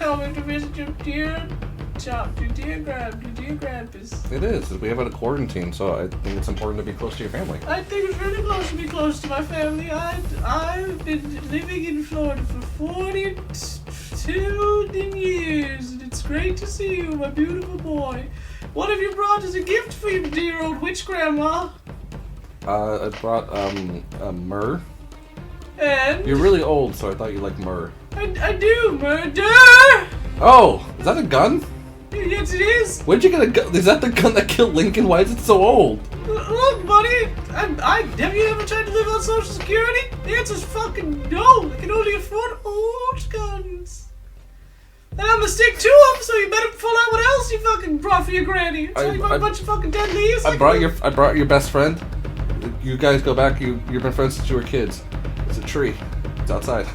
coming to visit your dear grandpas. It is. We have a quarantine, so I think it's important to be close to your family. I think it's really close to be close to my family. I've been living in Florida for 42 years, and it's great to see you, my beautiful boy. What have you brought as a gift for your dear old witch grandma? I brought myrrh. And? You're really old, so I thought you liked myrrh. I do, murder! Oh, is that a gun? Yes, it is. Where'd you get a gun? Is that the gun that killed Lincoln?Hy is it so old? Look, buddy, have you ever tried to live on Social Security? The answer's fucking no. I can only afford old guns. And I'm gonna stick to them, so you better pull out what else you fucking brought for your granny. So you brought a bunch of fucking dead leaves. I brought your best friend. You guys go back. You've been friends since you were kids. It's a tree. It's outside.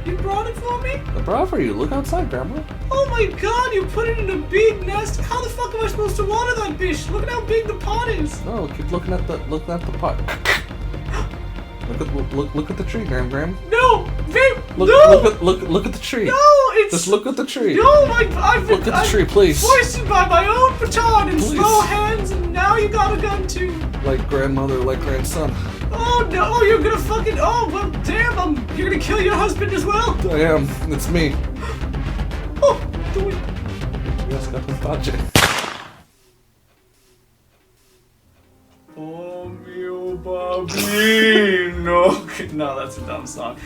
You brought it for me? I brought it for you. Look outside, Grandma. Oh my god, you put it in a big nest. How the fuck am I supposed to water that bitch? Look at how big the pot is. No, keep looking at the pot. Look at the tree, Gram. No, babe, look at the tree. No, it's just look at the tree. No, I've look at the tree, please. Foisted by my own baton and slow hands, and now you got a gun too. Like grandmother, like grandson. Oh no, you're gonna fucking. Oh well, damn, you're gonna kill your husband as well. I am. It's me. Oh, do it. Yes, got the budget. Oh, mio bambino. No, that's a dumb song.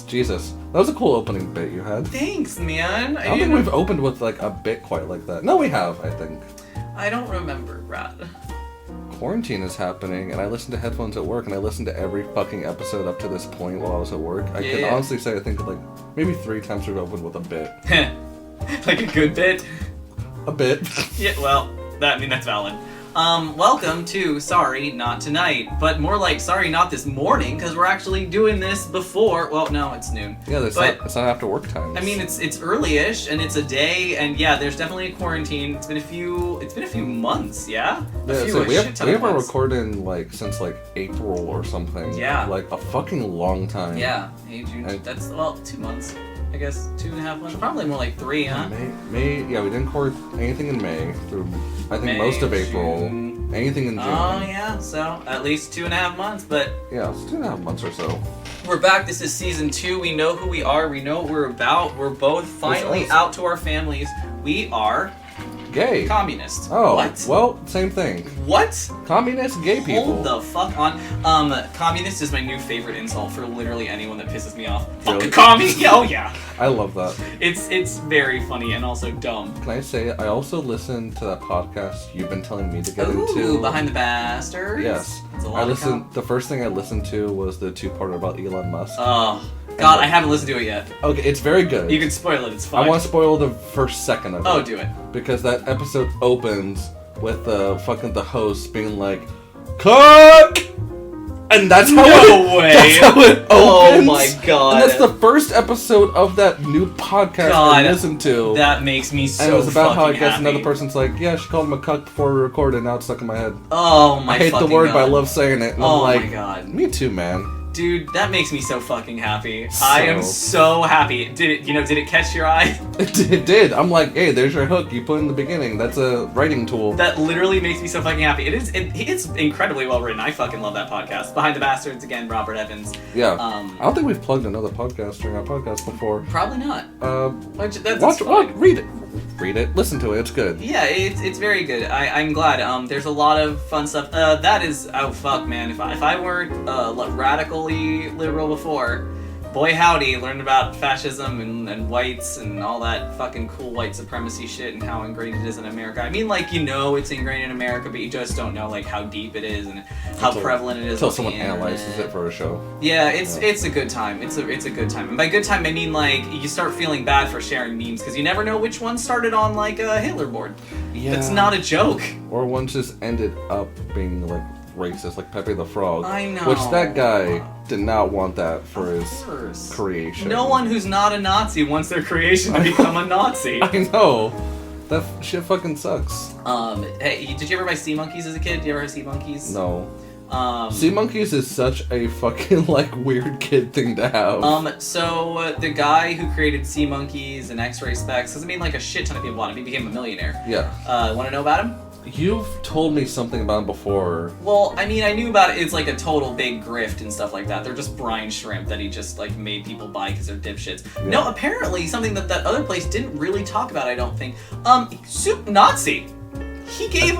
Jesus. That was a cool opening bit you had. Thanks, man. I don't think we've opened with like a bit quite like that. No, we have, I think. I don't remember, Brad. Quarantine is happening, and I listen to headphones at work, and I listen to every fucking episode up to this point while I was at work. I can honestly say I think like maybe 3 times we've opened with a bit. Like a good bit? A bit. Yeah, well, that's valid. Welcome to Sorry Not Tonight, but more like Sorry Not This Morning, because we're actually doing this before, well, no, it's noon. Yeah, it's not after work time. I mean, it's early-ish, and it's a day, and yeah, there's definitely a quarantine. It's been a few months, yeah? We haven't recorded like since like April or something. Yeah. Like a fucking long time. Yeah, May, June, that's, 2 months. I guess 2.5 months, probably more like 3, huh? May, yeah, we didn't record anything in May through, I think, most of April. June. Anything in June. Oh, yeah, so at least 2.5 months, but... Yeah, it's 2.5 months or so. We're back, this is season 2, we know who we are, we know what we're about, we're both finally out to our families. We are... Gay. Communist. Oh. What? Well, same thing. What? Communist gay people. Hold the fuck on. Communist is my new favorite insult for literally anyone that pisses me off. Really? Fucking commie! Yeah, oh yeah. I love that. It's very funny and also dumb. Can I say, I also listened to that podcast you've been telling me to get into. into. Behind the Bastards? Yes. The first thing I listened to was the 2-parter about Elon Musk. Oh. God, I haven't listened to it yet. Okay, it's very good. You can spoil it, it's fine. I want to spoil the first second of it. Oh, do it. Because that episode opens with the host being like, "Cook!" And that's how it opens. Oh my god. And that's the first episode of that new podcast I listened to. That makes me so And it was about how I guess happy. another person's like, "Yeah, she called him a cuck before we recorded," now it's stuck in my head. Oh my god. I hate the word, but I love saying it. And I'm like, my god. Me too, man. Dude, that makes me so fucking happy. I am so happy. Did it catch your eye? It did. I'm like, hey, there's your hook you put in the beginning. That's a writing tool. That literally makes me so fucking happy. It's incredibly well written. I fucking love that podcast. Behind the Bastards, again, Robert Evans. Yeah. I don't think we've plugged another podcast during our podcast before. Probably not. Read it. Read it. Listen to it. It's good. Yeah, it's very good. I'm glad. There's a lot of fun stuff. That is, oh fuck, man. If I weren't radically liberal before, boy howdy, learned about fascism and whites and all that fucking cool white supremacy shit and how ingrained it is in America. I mean, like, you know it's ingrained in America, but you just don't know like how deep it is and how prevalent it is. Until someone analyzes it for a show. Yeah, it's a good time. It's a good time. And by good time, I mean like you start feeling bad for sharing memes because you never know which one started on like a Hitler board. Yeah. That's not a joke. Or one just ended up being like racist, like Pepe the Frog. I know. Which that guy did not want that for his creation. No one who's not a Nazi wants their creation to become a Nazi. I know. That shit fucking sucks. Hey, did you ever buy Sea Monkeys as a kid? Did you ever have Sea Monkeys? No. Sea monkeys is such a fucking, like, weird kid thing to have. So the guy who created sea monkeys and X-ray specs, because I mean, like, a shit ton of people want him. He became a millionaire. Yeah. Want to know about him? You've told me something about him before. Well, I mean, I knew about it. It's like a total big grift and stuff like that. They're just brine shrimp that he just, like, made people buy because they're dipshits. Yeah. No, apparently, something that other place didn't really talk about, I don't think. Soup Nazi. He gave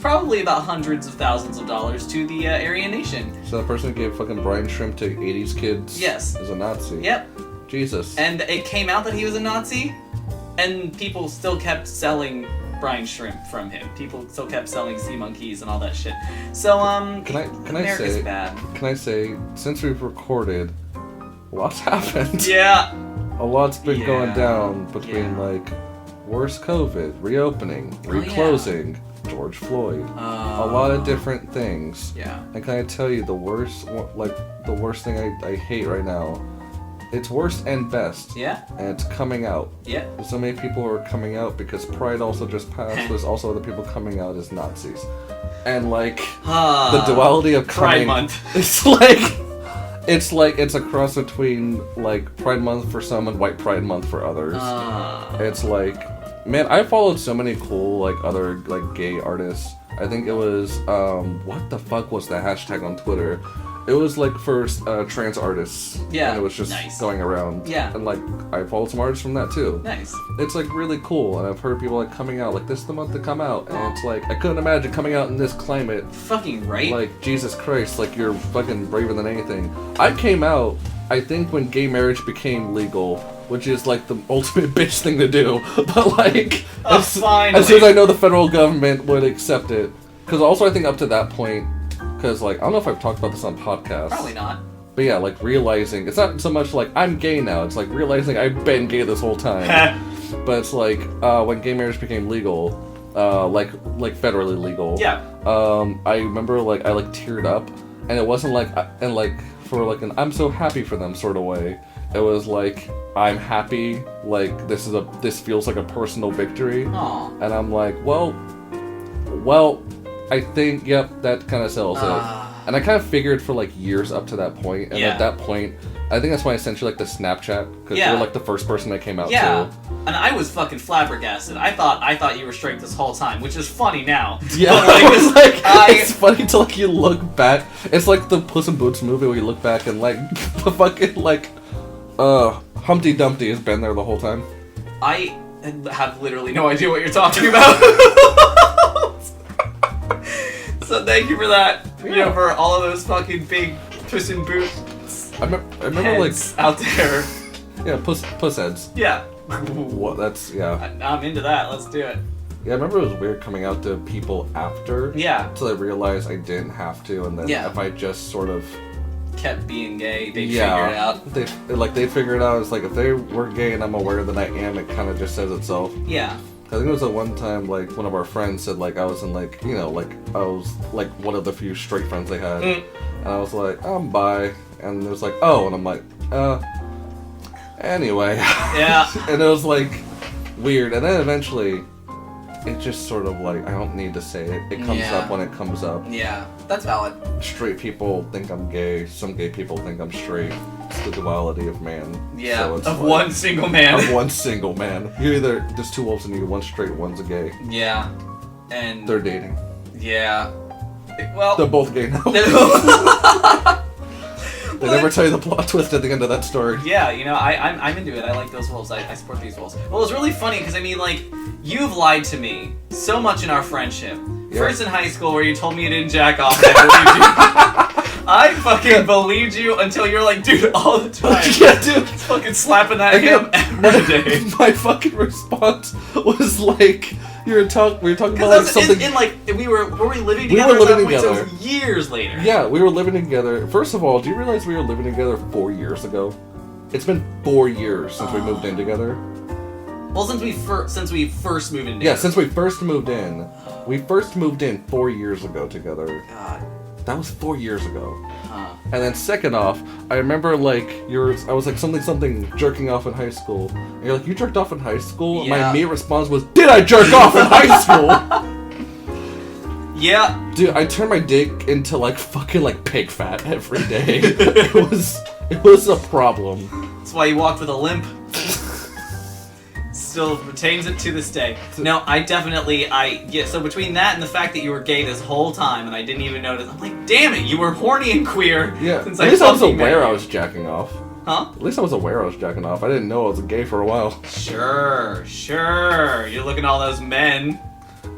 probably about hundreds of thousands of dollars to the Aryan Nation. So the person who gave fucking brine shrimp to 80s kids is a Nazi. Yep. Jesus. And it came out that he was a Nazi, and people still kept selling brine shrimp from him. People still kept selling sea monkeys and all that shit. So, America's bad. Can I say, since we've recorded, lots happened. Yeah. A lot's been going down between, like, worse COVID, reopening, reclosing, George Floyd, a lot of different things. Yeah. And can I tell you the worst thing I hate right now? It's worst and best. Yeah. And it's coming out. Yeah. There's so many people are coming out because Pride also just passed. There's also other people coming out as Nazis. And, like, the duality of Pride Month. It's like a cross between, like, Pride Month for some and White Pride Month for others. It's like, man, I followed so many cool, like, other, like, gay artists. I think it was, what the fuck was the hashtag on Twitter? It was, like, for trans artists. Yeah. And it was just going around. Yeah. And, like, I followed some artists from that, too. Nice. It's, like, really cool. And I've heard people, like, coming out. Like, this is the month to come out. And it's, like, I couldn't imagine coming out in this climate. Fucking right. Like, Jesus Christ. Like, you're fucking braver than anything. I came out, I think, when gay marriage became legal. Which is, like, the ultimate bitch thing to do. But, like, as soon as I know the federal government would accept it. Because also, I think up to that point... Because, like, I don't know if I've talked about this on podcasts. Probably not. But yeah, like, realizing... It's not so much like, I'm gay now. It's like, realizing I've been gay this whole time. But it's like, when gay marriage became legal, like federally legal. Yeah. I remember, like, I, like, teared up. And it wasn't like... And, like, for, like, an I'm so happy for them sort of way. It was like, I'm happy. Like, this feels like a personal victory. Aww. And I'm like, well... I think, yep, that kind of sells it. And I kind of figured for, like, years up to that point. And at that point, I think that's why I sent you, like, the Snapchat. Because you're, like, the first person that came out, too. And I was fucking flabbergasted. I thought you were straight this whole time, which is funny now. Yeah, it's funny to, like, you look back. It's like the Puss in Boots movie where you look back and, like, the fucking, like, Humpty Dumpty has been there the whole time. I have literally no idea what you're talking about. So thank you for that. Yeah. You know, for all of those fucking big Puss in Boots. I remember like out there. Yeah, puss heads. Yeah. What? That's I'm into that. Let's do it. Yeah, I remember it was weird coming out to people after. Yeah. Until I realized I didn't have to, and then if I just sort of kept being gay, they'd figure it out. They figure it out. It's like if they were gay and I'm aware that I am, it kind of just says itself. Yeah. I think it was at one time, like, one of our friends said, like, I was in, like, you know, like, I was, like, one of the few straight friends they had. And I was like, I'm bi. And it was like, oh. And I'm like, anyway. Yeah. And it was, like, weird. And then eventually, it just sort of, like, I don't need to say it. It comes up when it comes up. Yeah, that's valid. Straight people think I'm gay. Some gay people think I'm straight. It's the duality of man. Yeah, so it's of like, one single man. Of one single man. You're either, there's two wolves in you, one's straight, one's a gay. Yeah. And... they're dating. Yeah. Well... they're both gay now. They never tell you the plot twist at the end of that story. Yeah, you know, I'm into it. I like those wolves. I support these wolves. Well, it's really funny because, I mean, like, you've lied to me so much in our friendship. Yeah. First in high school where you told me you didn't jack off and I believed you. I fucking believed you until you're like, dude, all the time. Yeah, dude. Fucking slapping that ham every day. My fucking response was like, we were talking about like something. Were we living together? We were living together. So it was years later. Yeah, we were living together. First of all, do you realize we were living together 4 years ago? It's been 4 years since we moved in together. Well, since we first moved in together. Yeah, since we first moved in. We first moved in 4 years ago together. God. That was 4 years ago. Huh. And then second off, I remember like I was like something jerking off in high school. And you're like, you jerked off in high school? Yeah. My immediate response was, did I jerk off in high school? Yeah. Dude, I turned my dick into like fucking like pig fat every day. It was a problem. That's why you walked with a limp. Still retains it to this day. No, so between that and the fact that you were gay this whole time and I didn't even notice, I'm like, damn it, you were horny and queer. Yeah. Since At least I was aware I was jacking off. Huh? At least I was aware I was jacking off. I didn't know I was gay for a while. Sure. You're looking at all those men.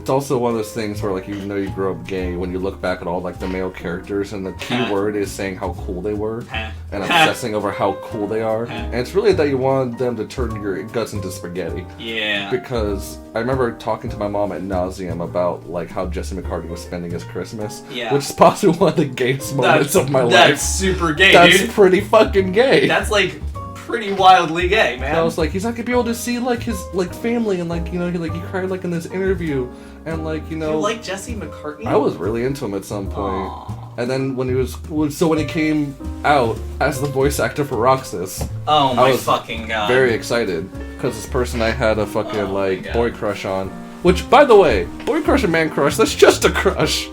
It's also one of those things where, like, you know you grow up gay when you look back at all, like, the male characters and the key word is saying how cool they were and obsessing over how cool they are. And it's really that you want them to turn your guts into spaghetti. Yeah. Because I remember talking to my mom at nauseum about, like, how Jesse McCartney was spending his Christmas. Yeah. Which is possibly one of the gayest moments of my life. That's super gay, dude. That's pretty fucking gay. That's, like, pretty wildly gay, man. I was like, he's not gonna be able to see, like, his, like, family and, like, you know, he cried, like, in this interview. And, like, you know... You like Jesse McCartney? I was really into him at some point. Aww. And then when he came out as the voice actor for Roxas... Oh my fucking god. Very excited. Because this person I had a fucking, boy crush on. Which, by the way, boy crush and man crush, that's just a crush.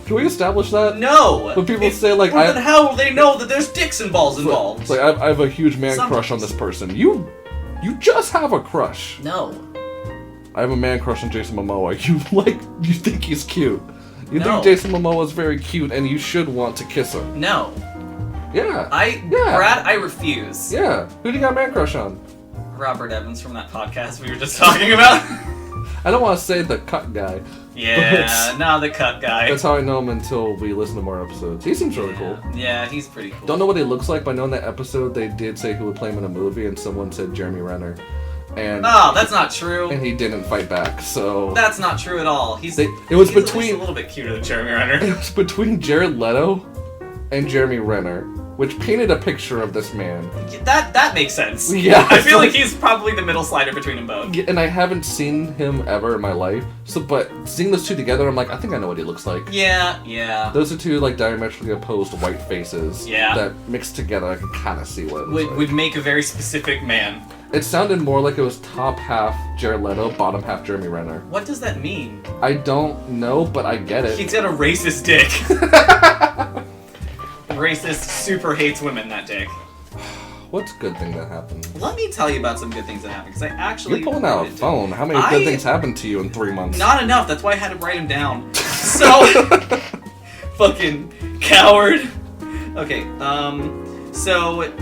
Can we establish that? No! When people say, like, then how will they know that there's dicks and balls involved? It's like, I have a huge man crush on this person. You just have a crush. No. I have a man crush on Jason Momoa. You think he's cute. You think Jason Momoa is very cute and you should want to kiss him. No. Yeah. Brad, I refuse. Yeah. Who do you got a man crush on? Robert Evans from that podcast we were just talking about. I don't want to say the cut guy. Yeah, the cut guy. That's how I know him until we listen to more episodes. He seems really cool. Yeah, he's pretty cool. Don't know what he looks like, but I know in that episode they did say who would play him in a movie and someone said Jeremy Renner. And that's not true. And he didn't fight back, so... That's not true at all. He's a little bit cuter than Jeremy Renner. It was between Jared Leto and Jeremy Renner, which painted a picture of this man. That makes sense. Yeah. I feel like he's probably the middle slider between them both. And I haven't seen him ever in my life, but seeing those two together, I'm like, I think I know what he looks like. Yeah. Those are two, like, diametrically opposed white faces that mixed together, I can kind of see what it looks like. Would make a very specific man. It sounded more like it was top half Jared Leto, bottom half Jeremy Renner. What does that mean? I don't know, but I get it. He's got a racist dick. Racist, super hates women, that dick. What's a good thing that happened? Let me tell you about some good things that happened, because I actually... You're pulling out a phone. How many good things happened to you in 3 months? Not enough, that's why I had to write them down. So... fucking coward. Okay, so...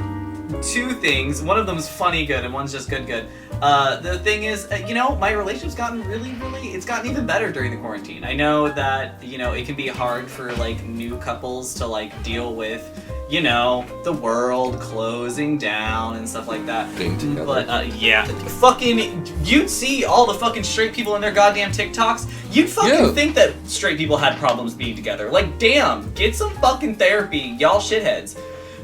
2 things. One of them is funny good, and one's just good. The thing is, my relationship's gotten it's gotten even better during the quarantine. I know that, it can be hard for, like, new couples to, like, deal with, the world closing down and stuff like that. Being together. But, you'd see all the fucking straight people in their goddamn TikToks. You'd fucking think that straight people had problems being together. Like, damn, get some fucking therapy, y'all shitheads.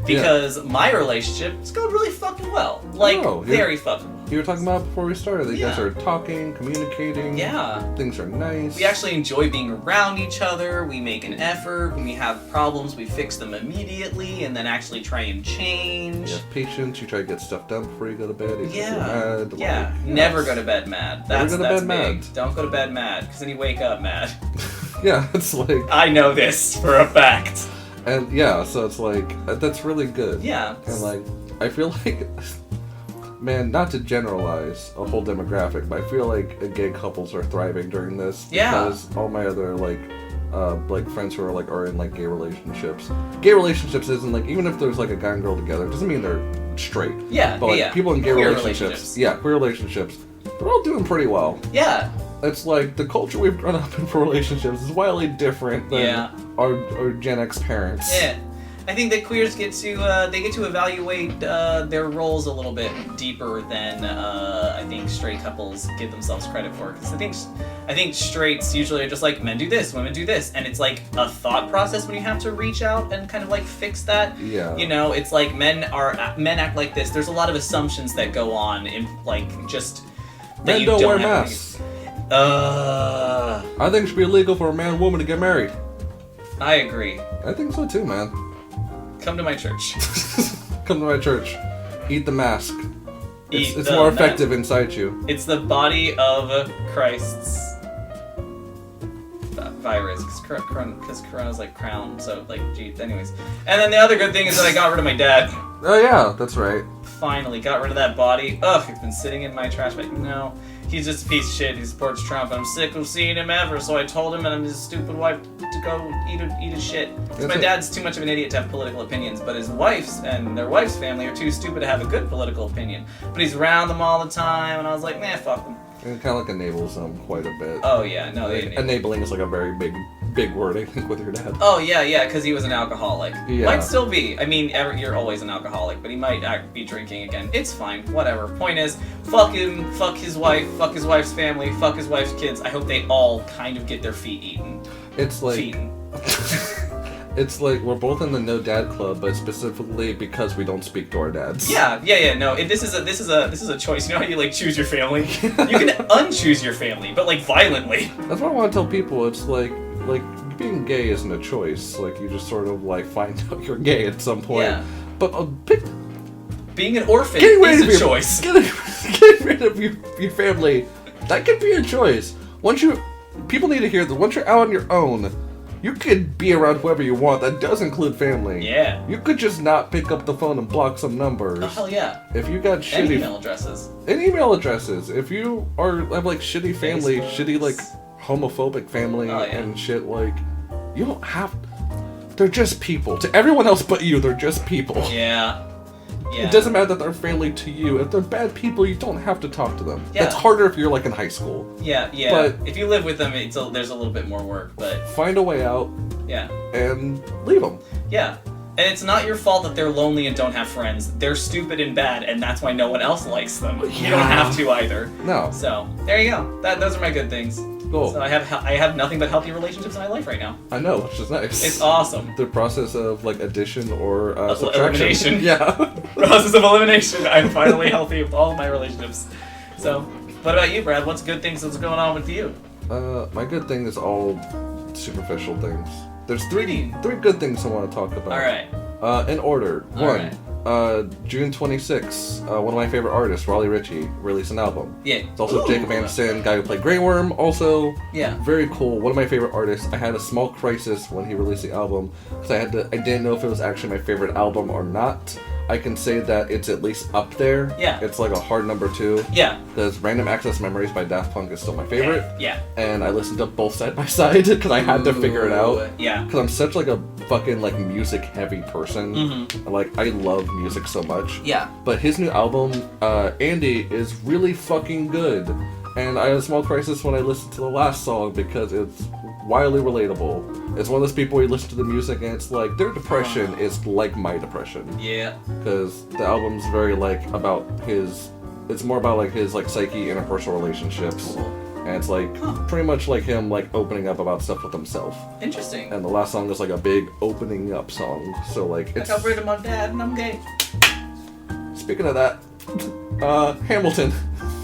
Because my relationship is going really fucking well. Like, very fucking well. You were talking about before we started that you guys are talking, communicating. Yeah. Things are nice. We actually enjoy being around each other. We make an effort. When we have problems, we fix them immediately and then actually try and change. You have patience. You try to get stuff done before you go to bed. If you're mad. Yeah. Never go to bed mad. That's bed big. mad. Don't go to bed mad, because then you wake up mad. Yeah, it's like... I know this for a fact. And so it's like, that's really good. Yeah. And like, I feel like, man, not to generalize a whole demographic, but I feel like gay couples are thriving during this. Yeah. Because all my other, friends who are in, gay relationships. Gay relationships isn't, even if there's, a guy and girl together, it doesn't mean they're straight. Yeah, But, people in gay queer relationships. Yeah, queer relationships. They're all doing pretty well. Yeah. It's like the culture we've grown up in for relationships is wildly different than our Gen X parents. Yeah. I think that queers get to evaluate their roles a little bit deeper than I think straight couples give themselves credit for. Because I think straights usually are just like, men do this, women do this, and it's like a thought process when you have to reach out and kind of fix that. Yeah. It's like men act like this. There's a lot of assumptions that go on in just that men you don't wear have masks. I think it should be illegal for a man and woman to get married. I agree. I think so too, man. Come to my church. Come to my church. Eat the mask. It's the more effective inside you. It's the body of Christ's virus, because Corona's like crown, so like, gee, anyways. And then the other good thing is that I got rid of my dad. Oh yeah, that's right. Finally, got rid of that body. Ugh, it's been sitting in my trash bag. No, he's just a piece of shit. He supports Trump. I'm sick of seeing him ever, so I told him and his stupid wife to go eat his shit. Because my dad's too much of an idiot to have political opinions, but his wife's and their wife's family are too stupid to have a good political opinion. But he's around them all the time, and I was like, nah, fuck them. It kind of like enables them quite a bit. Oh yeah, no, enabling is like a very big word, I think, with your dad. Oh yeah, because he was an alcoholic. Yeah. Might still be. I mean, you're always an alcoholic, but he might be drinking again. It's fine, whatever. Point is, fuck him, fuck his wife, fuck his wife's family, fuck his wife's kids. I hope they all kind of get their feet eaten. It's like... Feetin'. It's like we're both in the no dad club, but specifically because we don't speak to our dads. Yeah. No, this is a choice. You know how you like choose your family? You can unchoose your family, but like violently. That's what I want to tell people. It's like being gay isn't a choice. Like you just sort of like find out you're gay at some point. Yeah. But being an orphan is a choice. Getting rid of your family, that could be a choice. People need to hear that. Once you're out on your own, you could be around whoever you want. That does include family. Yeah. You could just not pick up the phone and block some numbers. Oh, hell yeah. If you got shitty... And email addresses. And email addresses. If you have like shitty family, shitty like homophobic family and shit, like, you don't have... They're just people. To everyone else but you, they're just people. Yeah. It doesn't matter that they're family to you. If they're bad people, you don't have to talk to them. Yeah. It's harder if you're like in high school. Yeah. But if you live with them, there's a little bit more work, but... Find a way out. Yeah. And leave them. Yeah. And it's not your fault that they're lonely and don't have friends. They're stupid and bad, and that's why no one else likes them. Yeah. You don't have to either. No. So, there you go. Those are my good things. Cool. So I have nothing but healthy relationships in my life right now. I know, which is nice. It's awesome. The process of like addition or subtraction. Elimination. Yeah. Process of elimination. I'm finally healthy with all of my relationships. So, what about you, Brad? What's good things that's going on with you? My good thing is all superficial things. There's three good things I want to talk about. Alright. In order. One. Alright. June 26th, one of my favorite artists, Raleigh Ritchie, released an album. Yeah. It's also Jacob Anderson, guy who played Grey Worm, also. Yeah. Very cool. One of my favorite artists. I had a small crisis when he released the album, because I didn't know if it was actually my favorite album or not. I can say that it's at least up there. Yeah. It's like a hard number 2. Yeah. Because Random Access Memories by Daft Punk is still my favorite. Yeah. And I listened to both side by side because I had to figure it out. Yeah. Because I'm such like a fucking like music heavy person. Mm-hmm. Like I love music so much. Yeah. But his new album, Andy, is really fucking good. And I had a small crisis when I listened to the last song because it's wildly relatable. It's one of those people where you listen to the music and it's like their depression is like my depression. Yeah. Because the album's very like about it's more about like his like psyche, interpersonal relationships. Cool. And it's like pretty much like him like opening up about stuff with himself. Interesting. And the last song is like a big opening up song. So like it's... I got rid of my dad and I'm gay. Speaking of that, Hamilton.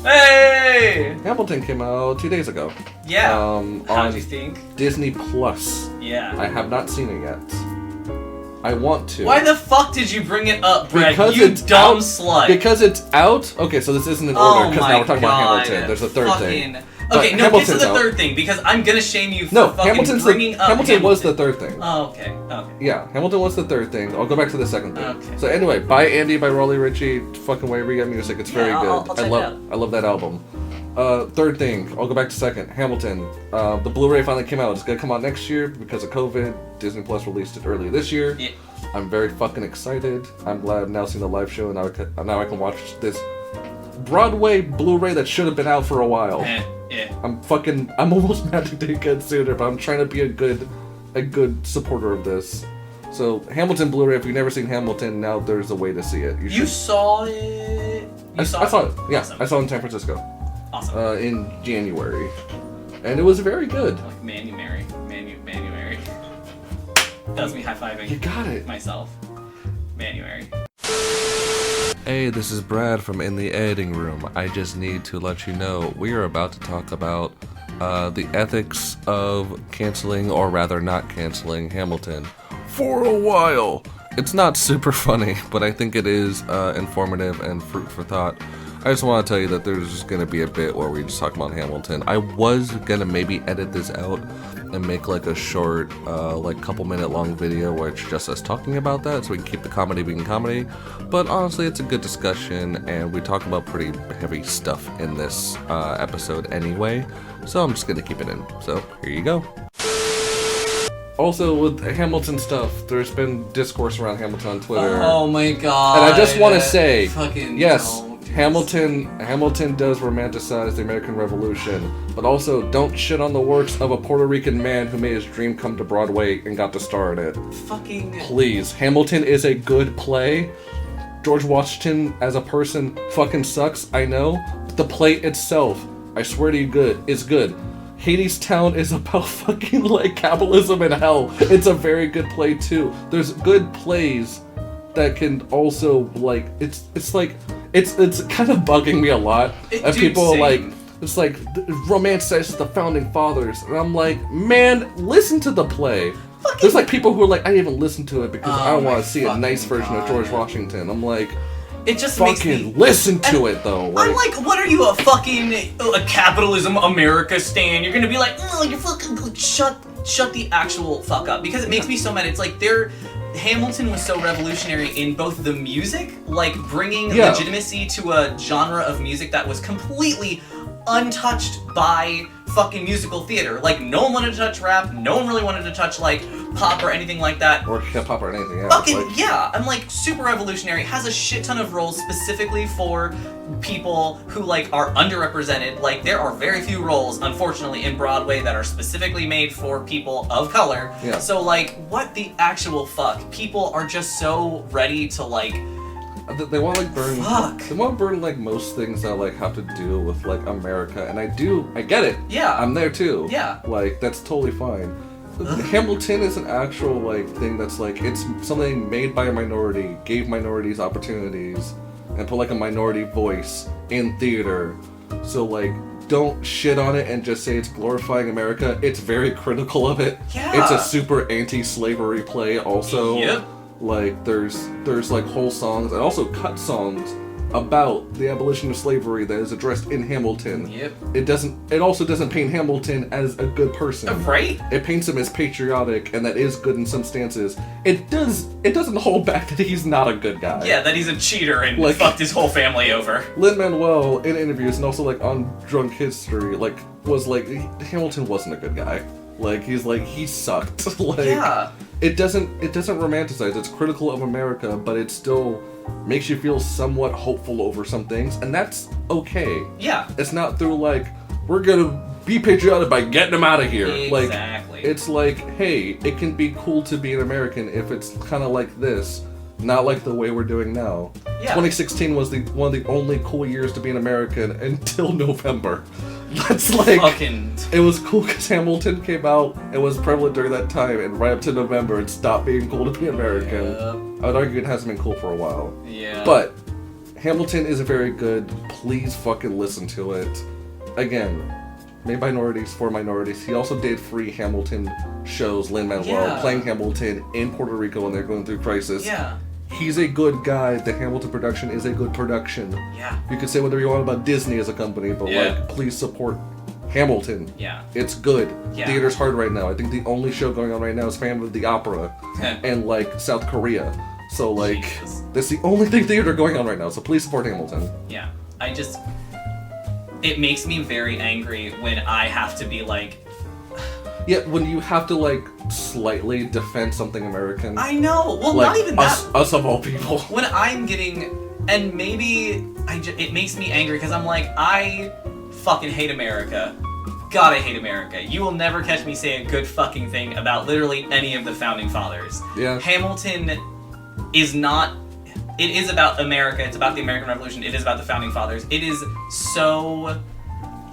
Hey! Hamilton came out 2 days ago. Yeah. How on do you think? Disney Plus. Yeah. I have not seen it yet. I want to. Why the fuck did you bring it up, Brad? Because you it's dumb out, slut. Because it's out. Okay, so this isn't in order because now we're talking about Hamilton. There's a third thing. Okay, no, Hamilton's get to the out. third thing because I'm gonna shame you for No, fucking bringing up Hamilton was the third thing. Oh, okay. Okay. Yeah, Hamilton was the third thing. I'll go back to the second thing. Okay. So anyway, by Andy by Raleigh Ritchie. Fucking wherever you get music, it's very good. I'll check it out. I love that album. Third thing, I'll go back to second. Hamilton. The Blu-ray finally came out. It's gonna come out next year because of COVID. Disney Plus released it earlier this year. Yeah. I'm very fucking excited. I'm glad I've now seen the live show and now I can watch this Broadway Blu-ray that should have been out for a while. Yeah. I'm almost mad to take it sooner, but I'm trying to be a good supporter of this. So Hamilton Blu-ray, if you've never seen Hamilton, now there's a way to see it. You saw it? I saw it. Yeah, Awesome. I saw it in San Francisco. Awesome. In January. And it was very good. Like Manuary. That was me high-fiving. You got it. Myself. Manuary. Hey, this is Brad from In the Editing Room. I just need to let you know we are about to talk about the ethics of canceling, or rather not canceling, Hamilton for a while. It's not super funny, but I think it is informative and fruit for thought. I just want to tell you that there's just going to be a bit where we just talk about Hamilton. I was going to maybe edit this out and make like a short, like couple minute long video where it's just us talking about that so we can keep the comedy being comedy. But honestly, it's a good discussion and we talk about pretty heavy stuff in this episode anyway. So I'm just going to keep it in. So here you go. Also, with Hamilton stuff, there's been discourse around Hamilton on Twitter. Oh my god. And I just want to say, yes, don't. Hamilton does romanticize the American Revolution, but also don't shit on the works of a Puerto Rican man who made his dream come to Broadway and got to star in it. Please, Hamilton is a good play. George Washington as a person fucking sucks, I know, but the play itself, I swear to you, is good. Hades Town is about fucking like capitalism and hell. It's a very good play too. There's good plays that can also like it's kind of bugging me a lot. People like it's like romanticizes the founding fathers, and I'm like, man, listen to the play. There's like people who are like, I didn't even listen to it because I want to see a nice version of George Washington. I'm like, it just fucking makes me listen to it though. Like, I'm like, what are you, a fucking a capitalism America stan? You're gonna be like, oh, you're fucking shut the actual fuck up, because it makes me so mad. It's like Hamilton was so revolutionary in both the music, like bringing legitimacy to a genre of music that was completely untouched by fucking musical theater. Like, no one wanted to touch rap, no one really wanted to touch like pop or anything like that. Or hip hop or anything, yeah. Fucking yeah, I'm like super revolutionary, has a shit ton of roles specifically for people who like are underrepresented. Like, there are very few roles, unfortunately, in Broadway that are specifically made for people of color. Yeah. So like, what the actual fuck? People are just so ready to like they want to like burn. Fuck. They want to burn like most things that like have to do with like America, and I get it. Yeah. I'm there too. Yeah. Like, that's totally fine. Hamilton is an actual like thing that's like, it's something made by a minority, gave minorities opportunities, and put like a minority voice in theater. So like, don't shit on it and just say it's glorifying America. It's very critical of it. Yeah. It's a super anti-slavery play also. Yep. Like, there's like whole songs and also cut songs about the abolition of slavery that is addressed in Hamilton. Yep. It also doesn't paint Hamilton as a good person. Right? It paints him as patriotic, and that is good in some stances. It doesn't hold back that he's not a good guy. Yeah, that he's a cheater and like, fucked his whole family over. Lin-Manuel, in interviews and also like on Drunk History, like was like, Hamilton wasn't a good guy. Like, he's like, he sucked. Like, yeah. It doesn't romanticize. It's critical of America, but it still makes you feel somewhat hopeful over some things, and that's okay. Yeah. It's not through like, we're gonna be patriotic by getting them out of here. Exactly. Like, it's like, hey, it can be cool to be an American if it's kind of like this, not like the way we're doing now. Yeah. 2016 was one of the only cool years to be an American until November. That's like, it was cool because Hamilton came out and was prevalent during that time, and right up to November it stopped being cool to be American. I would argue it hasn't been cool for a while. Yeah. But Hamilton is very good. Please fucking listen to it. Again, made by minorities for minorities. He also did free Hamilton shows, Lin-Manuel, playing Hamilton in Puerto Rico when they're going through crisis. Yeah. He's a good guy. The Hamilton production is a good production. Yeah. You can say whatever you want about Disney as a company, but like, please support Hamilton. Yeah. It's good. Yeah. Theater's hard right now. I think the only show going on right now is Phantom of the Opera and like South Korea. So like, that's the only thing theater going on right now. So please support Hamilton. Yeah. It makes me very angry when I have to be like... Yeah, when you have to like slightly defend something American. I know. Well, like, not even that. Us of all people. When I'm getting, and maybe it makes me angry because I'm like, I fucking hate America. God, I hate America. You will never catch me saying a good fucking thing about literally any of the founding fathers. Yeah. Hamilton is not. It is about America. It's about the American Revolution. It is about the founding fathers. It is so,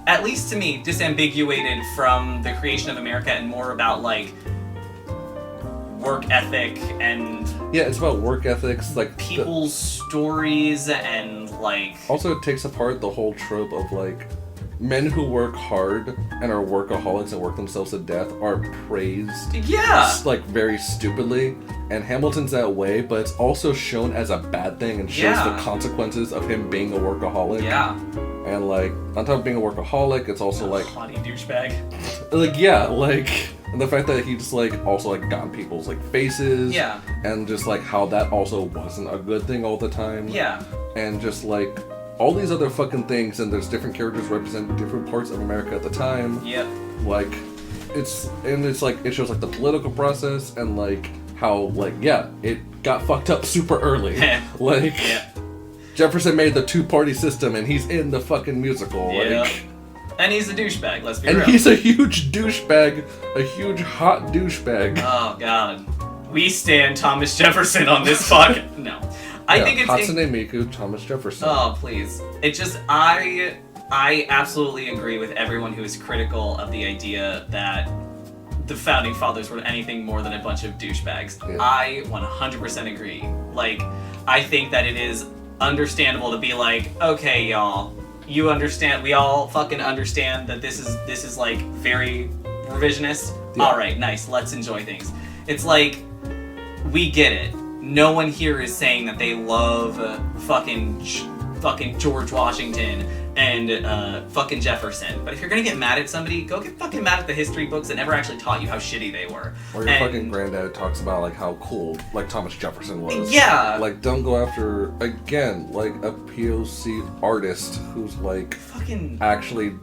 at least to me, disambiguated from the creation of America and more about like work ethic and it's about work ethics, like people's stories and like. Also, it takes apart the whole trope of like men who work hard and are workaholics and work themselves to death are praised. Yeah. Like, very stupidly. And Hamilton's that way, but it's also shown as a bad thing and shows the consequences of him being a workaholic. Yeah. And, like, on top of being a workaholic, it's also, like... haughty douchebag. Like, yeah, like... And the fact that he just, like, also, like, got in people's, like, faces. Yeah. And just, like, how that also wasn't a good thing all the time. Yeah. And just, like, all these other fucking things, and there's different characters representing different parts of America at the time. Yep. Like, it's like, it shows, like, the political process, and, like, how, like, yeah, it got fucked up super early. Like, Jefferson made the two-party system, and he's in the fucking musical. Yeah. Like... And he's a douchebag, let's be real. And he's a huge douchebag, a huge hot douchebag. Oh, God. We stand Thomas Jefferson on this podcast. No. I think it's... Hatsune Miku, Thomas Jefferson. Oh, please. It just... I absolutely agree with everyone who is critical of the idea that the Founding Fathers were anything more than a bunch of douchebags. Yeah. I 100% agree. Like, I think that it is understandable to be like, okay, y'all... You understand, we all fucking understand that this is like very revisionist. Yeah. Alright, nice, let's enjoy things. It's like, we get it. No one here is saying that they love fucking George Washington and fucking Jefferson. But if you're gonna get mad at somebody, go get fucking mad at the history books that never actually taught you how shitty they were. Or your fucking granddad talks about like how cool like Thomas Jefferson was. Yeah. Like, don't go after, again, like a POC artist who's like fucking actually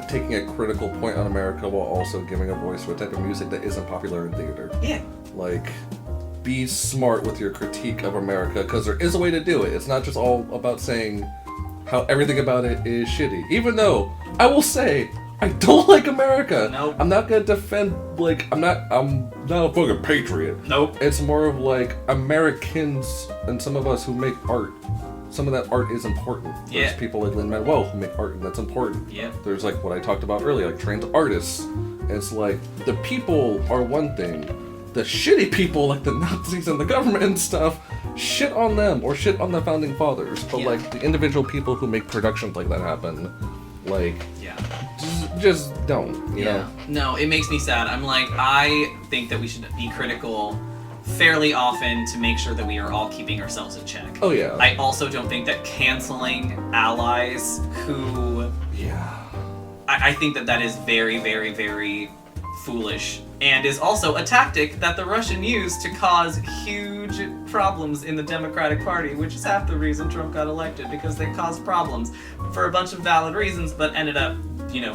taking a critical point on America while also giving a voice to a type of music that isn't popular in theater. Yeah. Like, be smart with your critique of America, because there is a way to do it. It's not just all about saying how everything about it is shitty. Even though, I will say, I don't like America. Nope. I'm not gonna defend, like, I'm not a fucking patriot. Nope. It's more of like, Americans and some of us who make art, some of that art is important. Yeah. There's people like Lin-Manuel who make art, and that's important. Yeah. There's like what I talked about earlier, like trained artists. It's like, the people are one thing. The shitty people, like the Nazis and the government and stuff, shit on them or shit on the founding fathers. But like the individual people who make productions like that happen, like, just don't, you know? No, it makes me sad. I'm like, I think that we should be critical fairly often to make sure that we are all keeping ourselves in check. Oh yeah. I also don't think that canceling allies who... Yeah. I think that is very, very, very foolish, and is also a tactic that the Russian used to cause huge problems in the Democratic Party, which is half the reason Trump got elected, because they caused problems for a bunch of valid reasons, but ended up,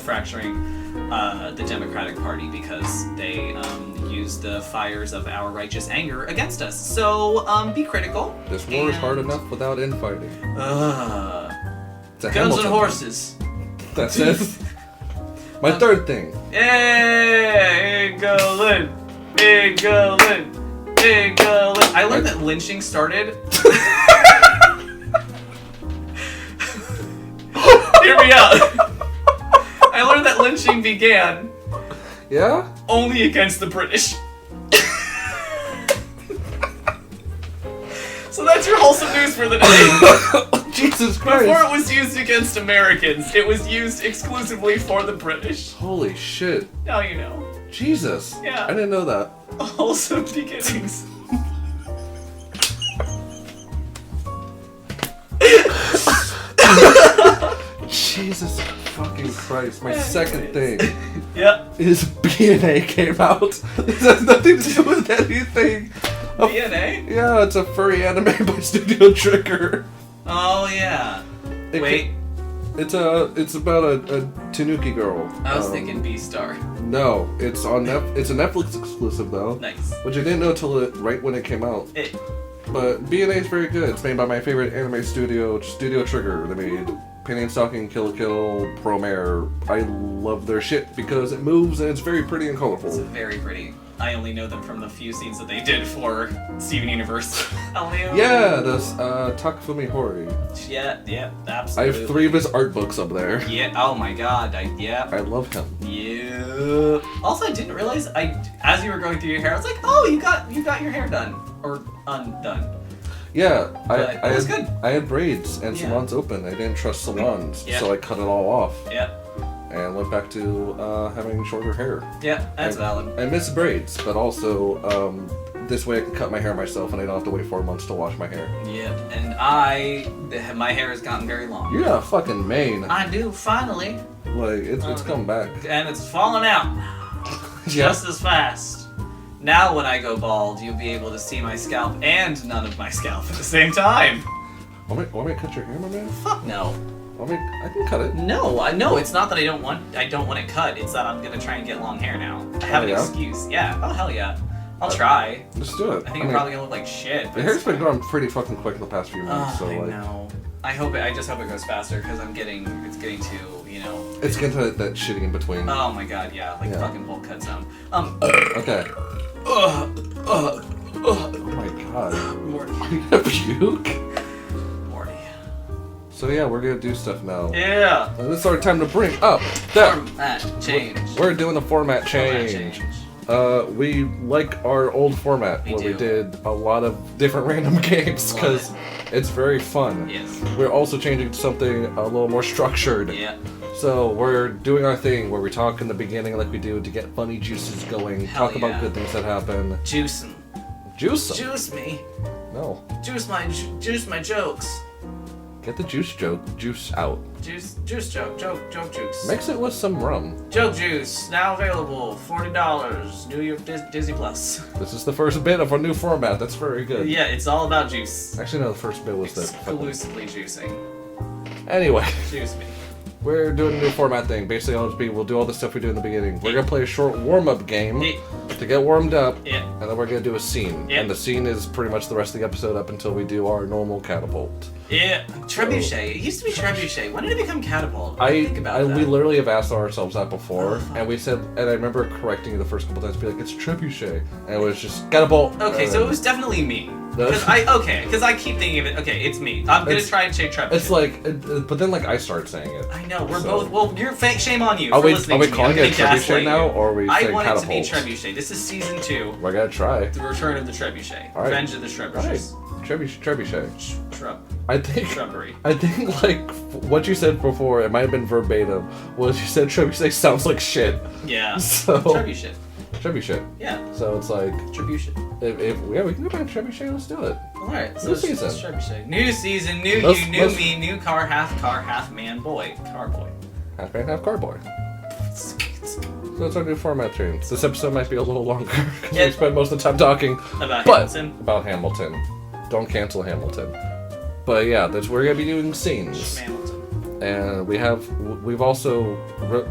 fracturing the Democratic Party because they used the fires of our righteous anger against us. So, be critical. This war is hard enough without infighting. Guns and horses. That's it. My third thing. Hey, England! England! England! I learned that lynching started... Hear me out. I learned that lynching began... Yeah? Only against the British. So that's your wholesome news for the day. Jesus Christ. Before it was used against Americans, it was used exclusively for the British. Holy shit. Now you know. Jesus. Yeah. I didn't know that. Wholesome beginnings. Jesus fucking Christ. My second thing is B&A came out. This has nothing to do with anything. B&A? Yeah, it's a furry anime by Studio Trigger. Oh yeah. Wait. It's about a Tanuki girl. I was thinking B-Star. No, it's on it's a Netflix exclusive though. Nice. Which I didn't know till right when it came out. But B&A is very good. It's made by my favorite anime studio, Studio Trigger. They made Penny and Stalking, Kill la Kill, Promare. I love their shit because it moves and it's very pretty and colorful. It's very pretty. I only know them from the few scenes that they did for Steven Universe. Yeah, that's Takafumi Hori. Yeah, absolutely. I have 3 of his art books up there. Yeah, oh my god, I love him. Yeah. Also, I didn't realize, as you were going through your hair, I was like, oh, you got your hair done. Or undone. Yeah, it was good. I had braids and salons open. I didn't trust salons, so I cut it all off. Yeah. and went back to having shorter hair. Yeah, that's valid. I miss braids, but also this way I can cut my hair myself and I don't have to wait 4 months to wash my hair. Yeah, and my hair has gotten very long. You got a fucking mane. I do, finally. Like, it's come back. And it's falling out. Just as fast. Now when I go bald, you'll be able to see my scalp and none of my scalp at the same time. Want me to cut your hair, my man? Fuck no. I can cut it. No, it's not that I don't want it cut. It's that I'm gonna try and get long hair now. I have an excuse. Yeah. Oh hell yeah. I'll try. Let's do it. I think I'm probably gonna look like shit. The hair's been growing pretty fucking quick in the past few months. I know. I just hope it goes faster because it's getting to, you know. It's getting to that shitting in between. Oh my god, yeah, like fucking bolt cut zone. Okay. Oh my god. Morty. Are you gonna puke? Morty. So yeah, we're gonna do stuff now. Yeah. And this is our time to bring up that format change. We're doing a format change. We like our old format where we did a lot of different random games because it's very fun. Yes. We're also changing to something a little more structured. Yeah. So we're doing our thing where we talk in the beginning like we do to get funny juices going, talk about good things that happen. Juicing. Juice them. Juice me. No. Juice my jokes. Get the juice out. Juice joke juice. Mix it with some rum. Joke juice, now available, $40, New York Disney Plus. This is the first bit of our new format, that's very good. Yeah, it's all about juice. Actually no, the first bit was exclusively juicing. Anyway. Juice me. We're doing a new format thing. Basically, we'll do all the stuff we do in the beginning. We're gonna play a short warm-up game to get warmed up, and then we're gonna do a scene. And the scene is pretty much the rest of the episode up until we do our normal catapult. Yeah, trebuchet. It used to be trebuchet. When did it become catapult? Think about that. We literally have asked ourselves that before, and we said, and I remember correcting you the first couple times, be like, it's trebuchet, and it was just catapult. Okay, so it was definitely me. Because I keep thinking of it. Okay, it's me. I'm gonna try and say trebuchet. It's like, but then like I start saying it. I know we're both. Well, you're shame on you. Are we calling it trebuchet now, or are we saying catapult? I want it to be trebuchet. This is season 2. We're gonna try. The return of the trebuchet. All right. Revenge of the trebuchets. Trebuchet. Shrub. I think Shrubbery. I think like what you said before, it might have been verbatim. What you said trebuchet sounds like shit. Yeah. So trebuchet. Trebuchet. Yeah. So it's like trebuchet. If we can go back to trebuchet, let's do it. Alright, so new season. Trebuchet. New season, new you, new me, new car, half man, boy. Car boy. Half man, half car boy. So that's our new format change. This episode might be a little longer because we spent most of the time talking about Hamilton. Don't cancel Hamilton. But yeah, we're gonna be doing scenes. Hamilton. And we've also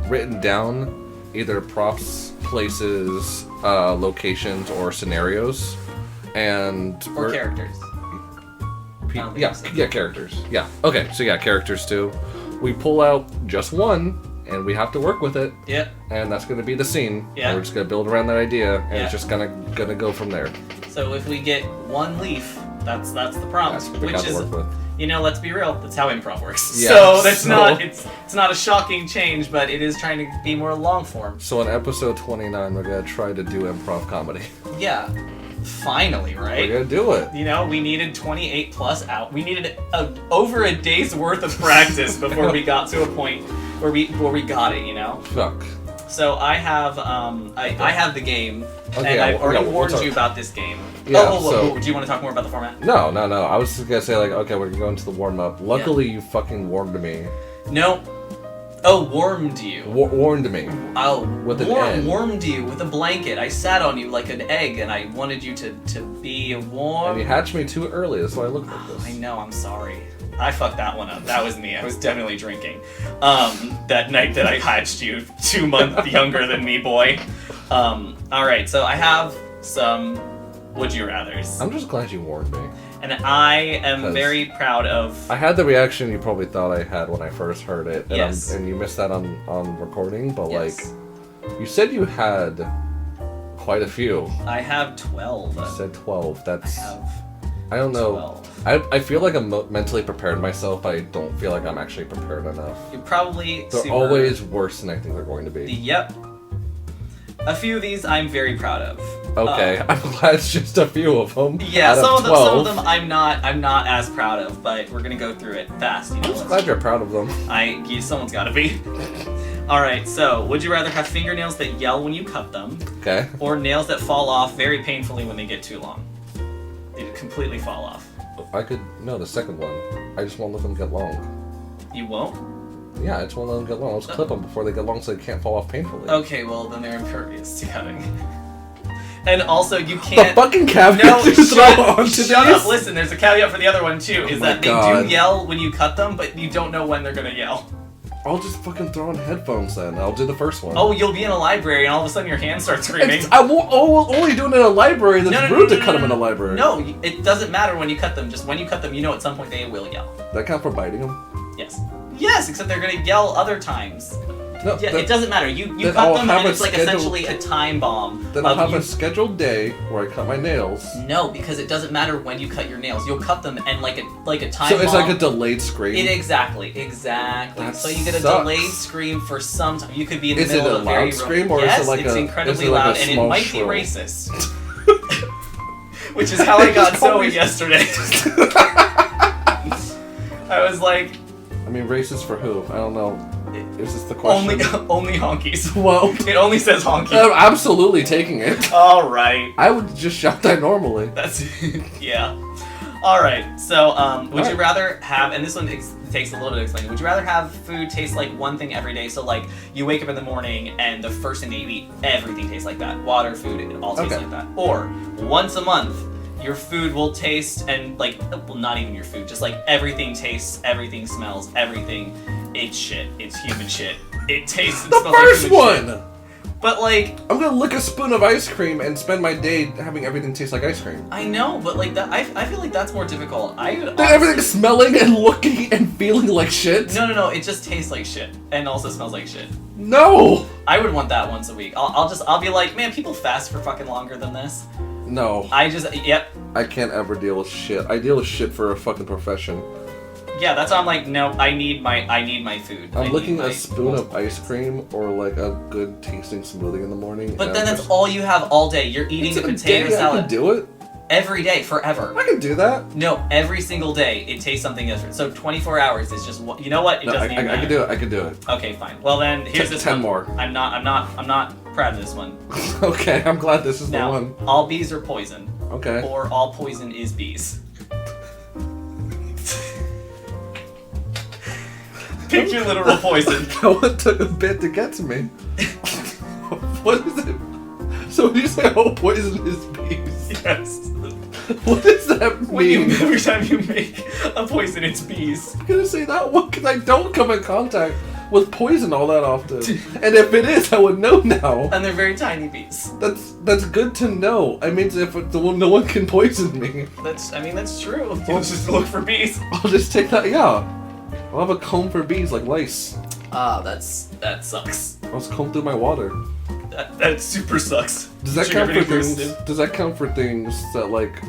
written down either props, places, locations, or scenarios, and characters. Characters. Yeah. Okay. So yeah, characters too. We pull out just one, and we have to work with it. Yeah. And that's gonna be the scene. Yeah. And we're just gonna build around that idea, and it's just gonna go from there. So if we get one leaf, that's the prompt, which is, work with. Let's be real, that's how improv works. Yeah, so that's not it's not a shocking change, but it is trying to be more long form. So in episode 29, we're gonna try to do improv comedy. Yeah. Finally, right? We're gonna do it. We needed 28 plus out. We needed over a day's worth of practice before we got to a point where we got it, Fuck. So I have I have the game, Okay, and I've already warned you about this game. Yeah, do you want to talk more about the format? No. I was just gonna say okay, we're gonna go into the warm up. Luckily, you fucking warned me. No. Oh, warmed you. Warned me. Warmed you with a blanket. I sat on you like an egg, and I wanted you to be warm. And you hatched me too early. That's why I looked like this. I know. I'm sorry. I fucked that one up. That was me. I was definitely drinking. That night that I hatched you, 2 months younger than me, boy. Alright, so I have some would you rathers. I'm just glad you warned me. And I am very proud of... I had the reaction you probably thought I had when I first heard it. And, yes. And you missed that on recording, but you said you had quite a few. I have 12. You said 12. That's... I don't know. 12. I feel like I'm mentally prepared myself, but I don't feel like I'm actually prepared enough. You're probably They're always worse than I think they're going to be. Yep. A few of these I'm very proud of. Okay, I'm glad it's just a few of them. Yeah, some of them I'm not as proud of, but we're gonna go through it fast. I'm just glad you're proud of them. Someone's gotta be. Alright, so, would you rather have fingernails that yell when you cut them, Okay. or nails that fall off very painfully when they get too long? They completely fall off. No, the second one. I just won't let them get long. You won't? Yeah, I just won't let them get long. I'll just clip them before they get long so they can't fall off painfully. Okay, well, then they're impervious to cutting. And also, you can't... The fucking caveat No, to throw onto shut up. these? Listen, there's a caveat for the other one, too, is my that they God. do yell when you cut them, but you don't know when they're gonna yell. I'll just fucking throw on headphones then. I'll do the first one. Oh, you'll be in a library, and all of a sudden your hand starts screaming. I won't only do it in a library. That's rude to cut them in a library. No, it doesn't matter when you cut them. Just when you cut them, you know at some point they will yell. Does that count for biting them? Yes. Yes, except they're gonna yell other times. No, Yeah, it doesn't matter. You cut them, and it's like essentially a time bomb. Then I'll have a scheduled day where I cut my nails. No, because it doesn't matter when you cut your nails. You'll cut them, and like a time So bomb. it's like a delayed scream? Exactly. That So you get a sucks. delayed scream for some time. You could be in the Is it middle a of a very loud scream, or yes, is it like it's a incredibly is it like loud, a and it small might shrill? be racist. Which is how I got Zoe yesterday. I was like... I mean, racist for who? I don't know. Is this the question? Only honkies. Well, It only says honky. I'm absolutely taking it. Alright. I would just shout that normally. That's... yeah. Alright, so, would you rather have... And this one takes a little bit of explaining. Would you rather have food taste like one thing every day? So, like, you wake up in the morning and the first thing that you eat, everything tastes like that. Water, food, it all tastes like that. Or, once a month, your food will taste and, like... Well, not even your food. Just, like, everything tastes, everything smells, everything... It's shit. It's human shit. It tastes and The smells first like human one! shit. But, like... I'm gonna lick a spoon of ice cream and spend my day having everything taste like ice cream. I know, but, like, that I feel like that's more difficult. Then everything's smelling and looking and feeling like shit? No, it just tastes like shit. And also smells like shit. No! I would want that once a week. I'll be like, man, people fast for fucking longer than this. No. Yep. I can't ever deal with shit. I deal with shit for a fucking profession. Yeah, that's why I'm like, no, I need my food. I'm licking a spoon of ice cream or like a good tasting smoothie in the morning. But then that's all you have all day. You're eating the potato salad. I can do it. Every day, forever. I can do that. No, every single day it tastes something different. So 24 hours is just what you know what? It doesn't even matter. I can do it. I can do it. Okay, fine. Well then, here's this 10 one. more. I'm not proud of this one. Okay, I'm glad this is Now, the one. all bees are poison. Okay. Or all poison is bees. Pick your literal poison. That one took a bit to get to me. What is it? So when you say all poison is bees? Yes. What does that mean? Every time you make a poison, it's bees. I'm gonna say that one because I don't come in contact with poison all that often. And if it is, I would know now. And they're very tiny bees. That's good to know. I mean, if no one can poison me. That's true. You'll just look for bees. I'll just take that. Yeah. I'll have a comb for bees like lice. That sucks. I'll just comb through my water. That super sucks. Does that count for things? Does that count for things that like?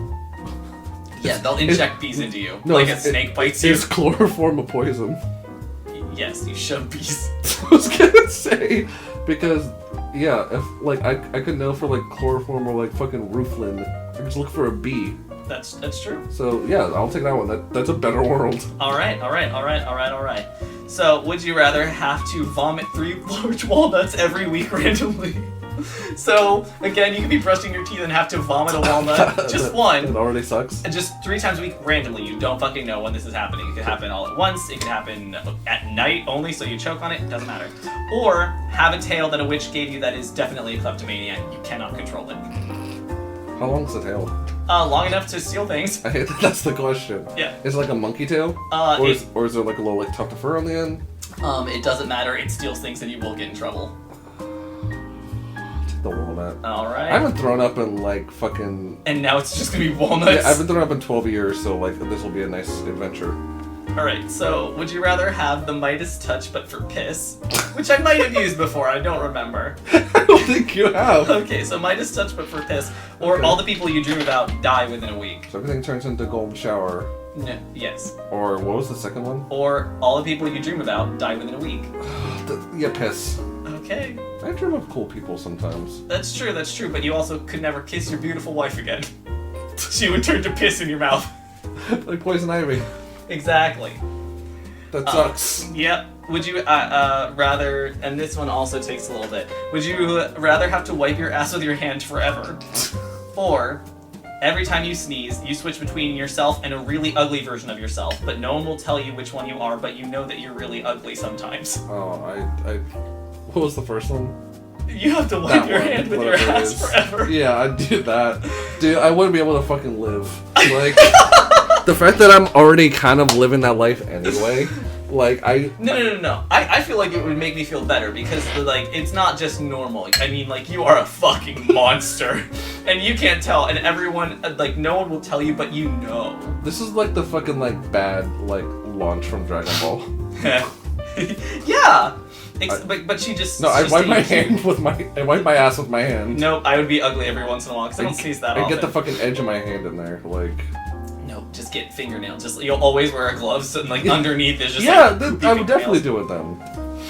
Yeah, they'll inject bees into you. No, like a snake bites you. Is chloroform a poison? Yes, you shove bees. I was gonna say because yeah, if like I could know for like chloroform or like fucking roofland, I just look for a bee. That's true. So yeah, I'll take that one. That's a better world. All right. So, would you rather have to vomit 3 large walnuts every week randomly? So, again, you could be brushing your teeth and have to vomit a walnut, just one. It already sucks. And just 3 times a week randomly. You don't fucking know when this is happening. It could happen all at once. It could happen at night only, so you choke on it. It doesn't matter. Or have a tail that a witch gave you that is definitely a kleptomaniac. You cannot control it. How long's the tail? Long enough to steal things. That's the question. Yeah. Is it like a monkey tail? Or is there like a little like tuft of fur on the end? It doesn't matter. It steals things and you will get in trouble. Take the walnut. Alright. I haven't thrown up in like fucking... And now it's just gonna be walnuts? Yeah, I've been thrown up in 12 years, so like this will be a nice adventure. Alright, so would you rather have the Midas touch but for piss? Which I might have used before, I don't remember. I don't think you have. Okay, so Midas touch but for piss. Or all the people you dream about die within a week. So everything turns into golden shower. No, yes. Or what was the second one? Or all the people you dream about die within a week. Yeah, piss. Okay. I dream of cool people sometimes. That's true, but you also could never kiss your beautiful wife again. She would turn to piss in your mouth. Like poison ivy. Exactly. That sucks. Yep. Would you rather, and this one also takes a little bit, would you rather have to wipe your ass with your hand forever? Or, every time you sneeze, you switch between yourself and a really ugly version of yourself, but no one will tell you which one you are, but you know that you're really ugly sometimes. Oh, what was the first one? You have to wipe your hand with your ass forever. Yeah, I'd do that. Dude, I wouldn't be able to fucking live. Like, the fact that I'm already kind of living that life anyway, like, No. I feel like it would make me feel better because, like, it's not just normal. I mean, like, you are a fucking monster. And you can't tell. And everyone, like, no one will tell you, but you know. This is like the fucking, like, bad, like, launch from Dragon Ball. Yeah! But she just... No, I wipe my hand with I wipe my ass with my hand. Nope, I would be ugly every once in a while because I don't sneeze that often. I get the fucking edge of my hand in there, like... No, just get fingernails. Just you'll always wear gloves and like underneath is just yeah, like I would definitely do it then.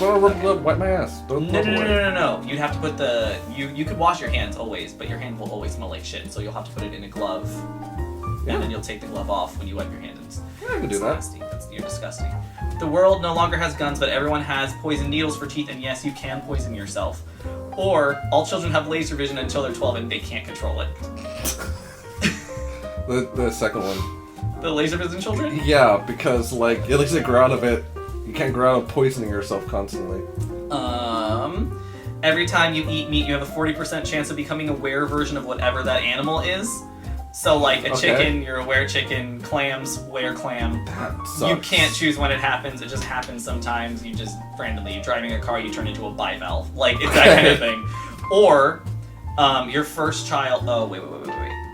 But wipe my ass. No. You'd have to put the you could wash your hands always, but your hand will always smell like shit. So you'll have to put it in a glove, and then you'll take the glove off when you wipe your hands. Yeah, I can do that. Nasty. You're disgusting. The world no longer has guns, but everyone has poison needles for teeth, and yes, you can poison yourself. Or all children have laser vision until they're 12 and they can't control it. The second one. The laser vision children? Yeah, because like at least they grow out of it. You can't grow out of poisoning yourself constantly. Every time you eat meat, you have a 40% chance of becoming a were version of whatever that animal is. So like a chicken, you're a were chicken, clams, were clam. That sucks. You can't choose when it happens, it just happens sometimes. You just randomly, you're driving a car, you turn into a bivalve. Like, it's that kind of thing. Or, your first child, wait.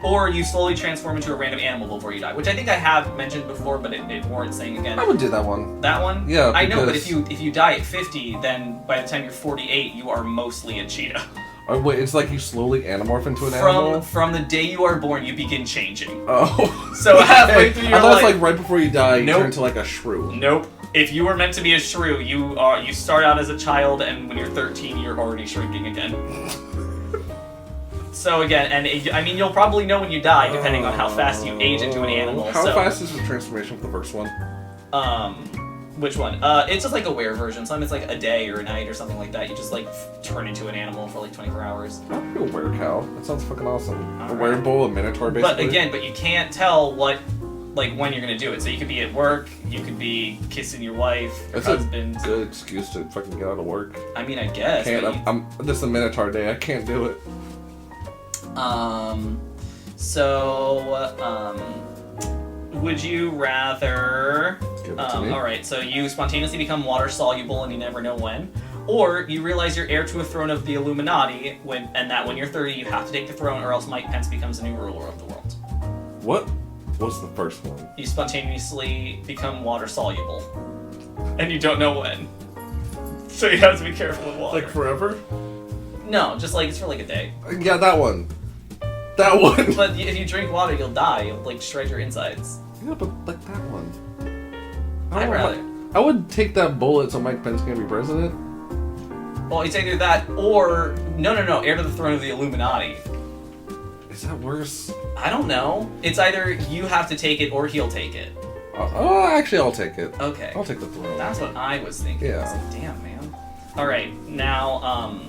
Or you slowly transform into a random animal before you die, which I think I have mentioned before, but it warrants saying again. I would do that one. That one? Yeah, I know, but if you die at 50, then by the time you're 48, you are mostly a cheetah. Oh, wait, it's like you slowly anamorph into an animal? From the day you are born, you begin changing. Oh. So halfway through your life... I thought it's like right before you die, you turn into like a shrew. Nope. If you were meant to be a shrew, you start out as a child, and when you're 13, you're already shrinking again. So again, and I mean, you'll probably know when you die, depending on how fast you age into an animal. How fast is the transformation for the first one? Which one? It's just like a were version. Sometimes it's like a day or a night or something like that. You just like turn into an animal for like 24 hours. I'd be a were-cow. That sounds fucking awesome. A were-bull, a minotaur, basically. But you can't tell when you're gonna do it. So you could be at work, you could be kissing your wife, your husband. That's a good excuse to fucking get out of work. I mean, I guess. This is a minotaur day. I can't do it. Would you rather... Give it to me. Alright, so you spontaneously become water soluble and you never know when. Or you realize you're heir to a throne of the Illuminati, and that when you're 30 you have to take the throne or else Mike Pence becomes the new ruler of the world. What was the first one? You spontaneously become water soluble. And you don't know when. So you have to be careful with water. Like forever? No, just like it's for like a day. Yeah, that one. That one. But if you drink water, you'll die. You'll like shred your insides. Yeah, but like that one. I'd rather. I would take that bullet so Mike Pence can be president. Well, it's either that or no, heir to the throne of the Illuminati. Is that worse? I don't know. It's either you have to take it or he'll take it. Actually, I'll take it. Okay. I'll take the throne. That's what I was thinking. Yeah. I was like, damn, man. All right, now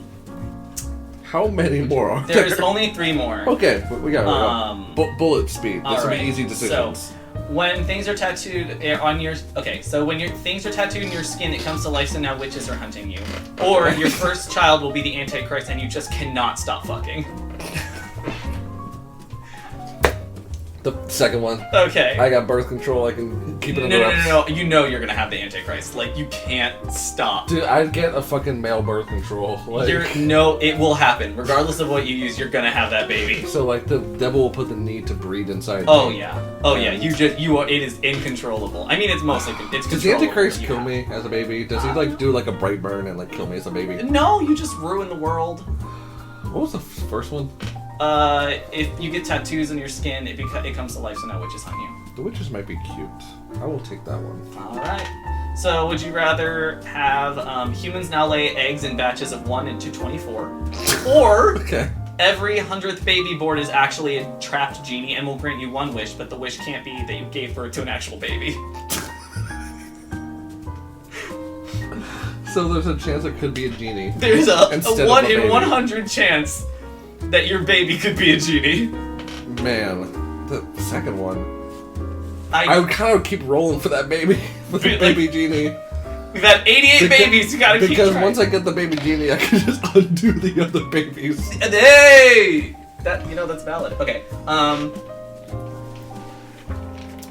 How many more are there? There's only 3 more. Okay, we got bullet speed. This will be easy decisions. So, when things are tattooed on your... Okay, so when things are tattooed in your skin, it comes to life, so now witches are hunting you. Or your first child will be the Antichrist, and you just cannot stop fucking. The second one. Okay. I got birth control, I can keep it under wraps. No. You know you're gonna have the Antichrist. Like, you can't stop. Dude, I'd get a fucking male birth control. Like... it will happen. Regardless of what you use, you're gonna have that baby. So, like, the devil will put the need to breed inside me. Yeah. It is incontrollable. I mean, it's mostly, it's controllable. Does the Antichrist kill me as a baby? Does he, like, do, like, a bright burn and, like, kill me as a baby? No, you just ruin the world. What was the first one? If you get tattoos on your skin, it comes to life, so now witches hunt you. The witches might be cute. I will take that one. Alright. So, would you rather have humans now lay eggs in batches of 1 into 24? Or, every 100th baby born is actually a trapped genie and will grant you 1 wish, but the wish can't be that you gave birth to an actual baby? So there's a chance it could be a genie. There's a Instead 1 of a in baby. 100 chance that your baby could be a genie. Man, the second one. I would kind of keep rolling for that baby. For the baby genie. We've had 88 babies, you gotta keep Because trying. once I get the baby genie, I can just undo the other babies. Hey! That's valid. Okay,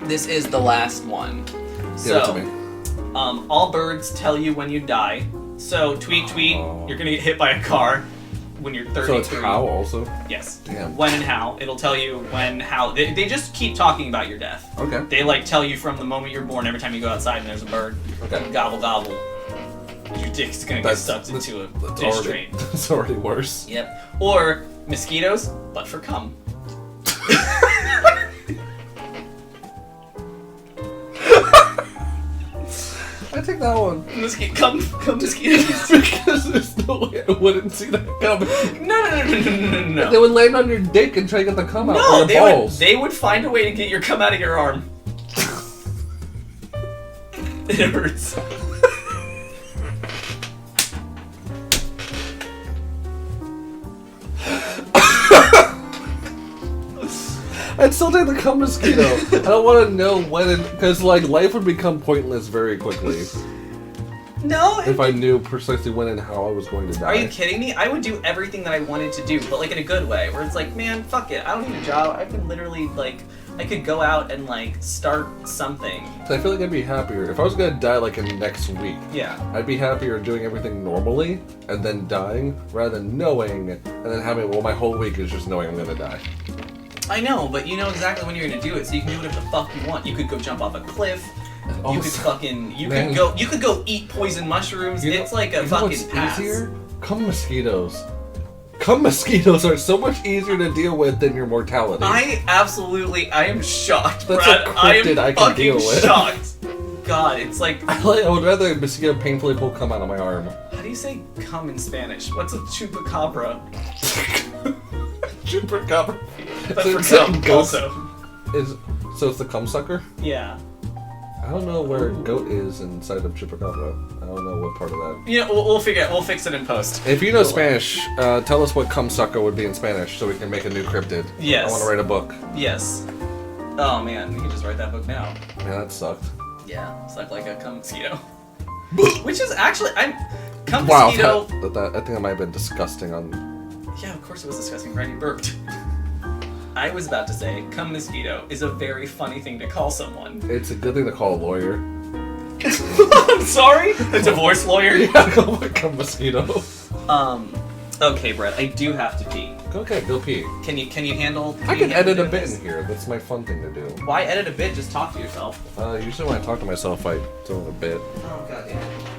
this is the last one. Give it to me. All birds tell you when you die. So, tweet, you're gonna get hit by a car when you're 33. So it's how also? Yes. Damn. When and how. It'll tell you when, how. They just keep talking about your death. Okay. They, tell you from the moment you're born, every time you go outside and there's a bird. Okay. Gobble, gobble. Your dick's gonna get sucked into a dish drain. That's already worse. Yep. Or mosquitoes, but for cum. I take that one. Cum mosquitoes. Because there's no way I wouldn't see that coming. No. They would land on your dick and try to get the cum out. No, or your balls. they would find a way to get your cum out of your arm. It hurts. I'd still take the cum mosquito. I don't want to know when, because life would become pointless very quickly. No. If I knew precisely when and how I was going to die. Are you kidding me? I would do everything that I wanted to do, but in a good way, where it's man, fuck it. I don't need a job. I can literally I could go out and start something. So I feel like I'd be happier if I was gonna die in next week. Yeah. I'd be happier doing everything normally and then dying rather than knowing and then having my whole week is just knowing I'm gonna die. I know, but you know exactly when you're gonna do it, so you can do whatever the fuck you want. You could go jump off a cliff. You could go eat poison mushrooms. It's a fucking pass. Easier? Cum mosquitoes. Cum mosquitoes are so much easier to deal with than your mortality. I am shocked, That's Brad. a cryptid I can deal with. Shocked. God, it's I would rather a mosquito painfully pull cum out of my arm. How do you say cum in Spanish? What's a chupacabra? Chupacabra. But for cum, also. So it's the cum sucker? Yeah. I don't know where goat is inside of chupacabra. I don't know what part of that. We'll figure it. We'll fix it in post. If you know Spanish, tell us what cum sucker would be in Spanish so we can make a new cryptid. Yes. I want to write a book. Yes. Oh man, we can just write that book now. Man, that sucked. Yeah, sucked like a cum mosquito. Which is actually, cum Wow, mosquito. I think that might have been disgusting on... Yeah, of course it was disgusting. Randy burped. I was about to say, cum mosquito is a very funny thing to call someone. It's a good thing to call a lawyer. I'm sorry? A divorce lawyer? Yeah, cum mosquito. Okay, Brett, I do have to pee. Okay, go pee. Can you handle... I can edit a bit in here. That's my fun thing to do. Why edit a bit? Just talk to yourself. Usually when I talk to myself, I do it a bit. Oh, god damn it.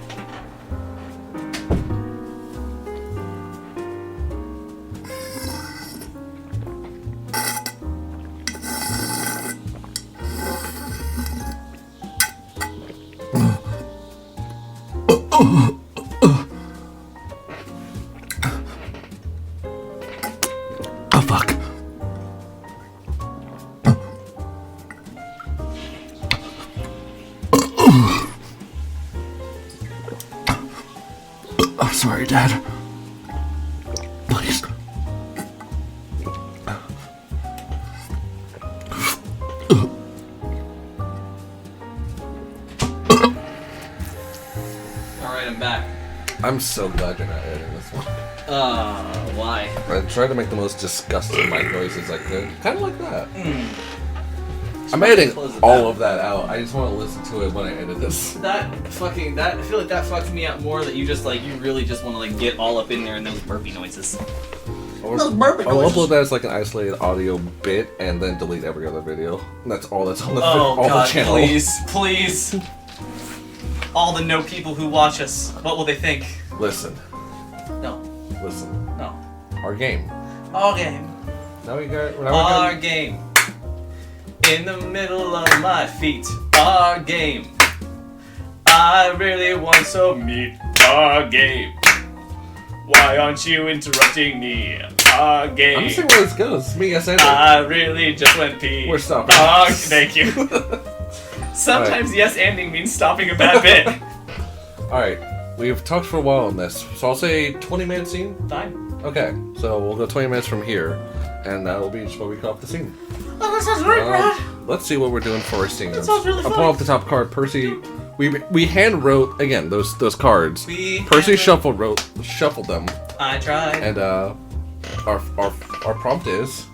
Oh, fuck. I'm sorry, Dad. Please. Alright, I'm back. I'm so glad you're not editing this one. Why? I tried to make the most disgusting mic noises I could. Kind of like that. I'm editing all of that out. I just want to listen to it when I edit this. I feel like that fucks me up more that you really just want to get all up in there in those burpy noises. I'll upload that as an isolated audio bit and then delete every other video. And that's all that's on the the channel. Please. All the no people who watch us, what will they think? Listen. No. Listen. No. Our game. Our game. Our game. In the middle of my feet. Our game. I really want some meat. Our game. Why aren't you interrupting me? Our game. I'm just saying where this goes. It's me, yes, ending. I really just went pee. We're stopping. Thank you. Sometimes yes ending means stopping a bad bit. Alright. we've talked for a while on this, so I'll say 20-minute scene. Fine. Okay, so we'll go 20 minutes from here, and that'll be just where we cut off the scene. Oh, that sounds great, Brad. Let's see what we're doing for our scene. That sounds really fun. I'll pull off the top card. Percy, we hand wrote again those cards. Percy shuffled them. I tried. And our prompt is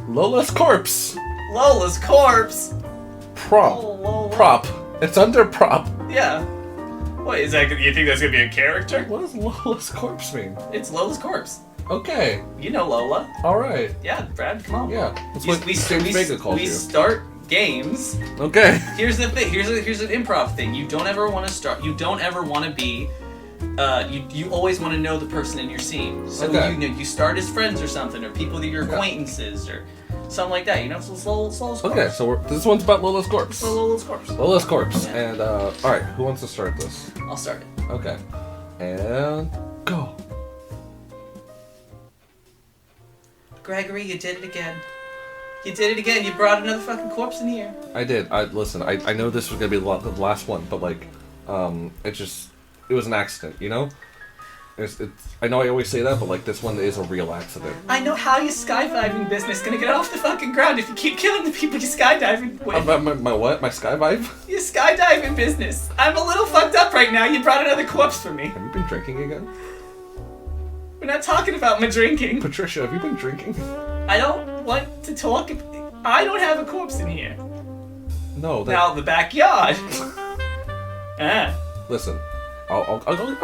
Lola's corpse. Lola's corpse. Prop. It's under prop. Yeah. What is that? You think that's gonna be a character? What does Lola's corpse mean? It's Lola's corpse. Okay. You know Lola. All right. Yeah, Brad, come on. Yeah. That's what we calls you. start games. Okay. Here's the thing. Here's an improv thing. You don't ever want to start. You don't ever want to be. You always want to know the person in your scene. So you start as friends or something, or people that you're acquaintances or something like that. You know, so Lola's corpse. Okay, so this one's about Lola's corpse. So Lola's corpse. Lola's corpse. Yeah. And all right, who wants to start this? I'll start it. Okay. And go. Gregory, you did it again. You did it again. You brought another fucking corpse in here. I did. Listen. I know this was gonna be the last one, but like, it was an accident. You know. I know I always say that, but like this one is a real accident. I know how your skydiving business gonna get off the fucking ground if you keep killing the people you skydiving with. My what? My skydive? Your skydiving business. I'm a little fucked up right now. You brought another corpse for me. Have you been drinking again? We're not talking about my drinking. Patricia, have you been drinking? I don't want to talk. I don't have a corpse in here. No. Now the backyard. Listen, I'll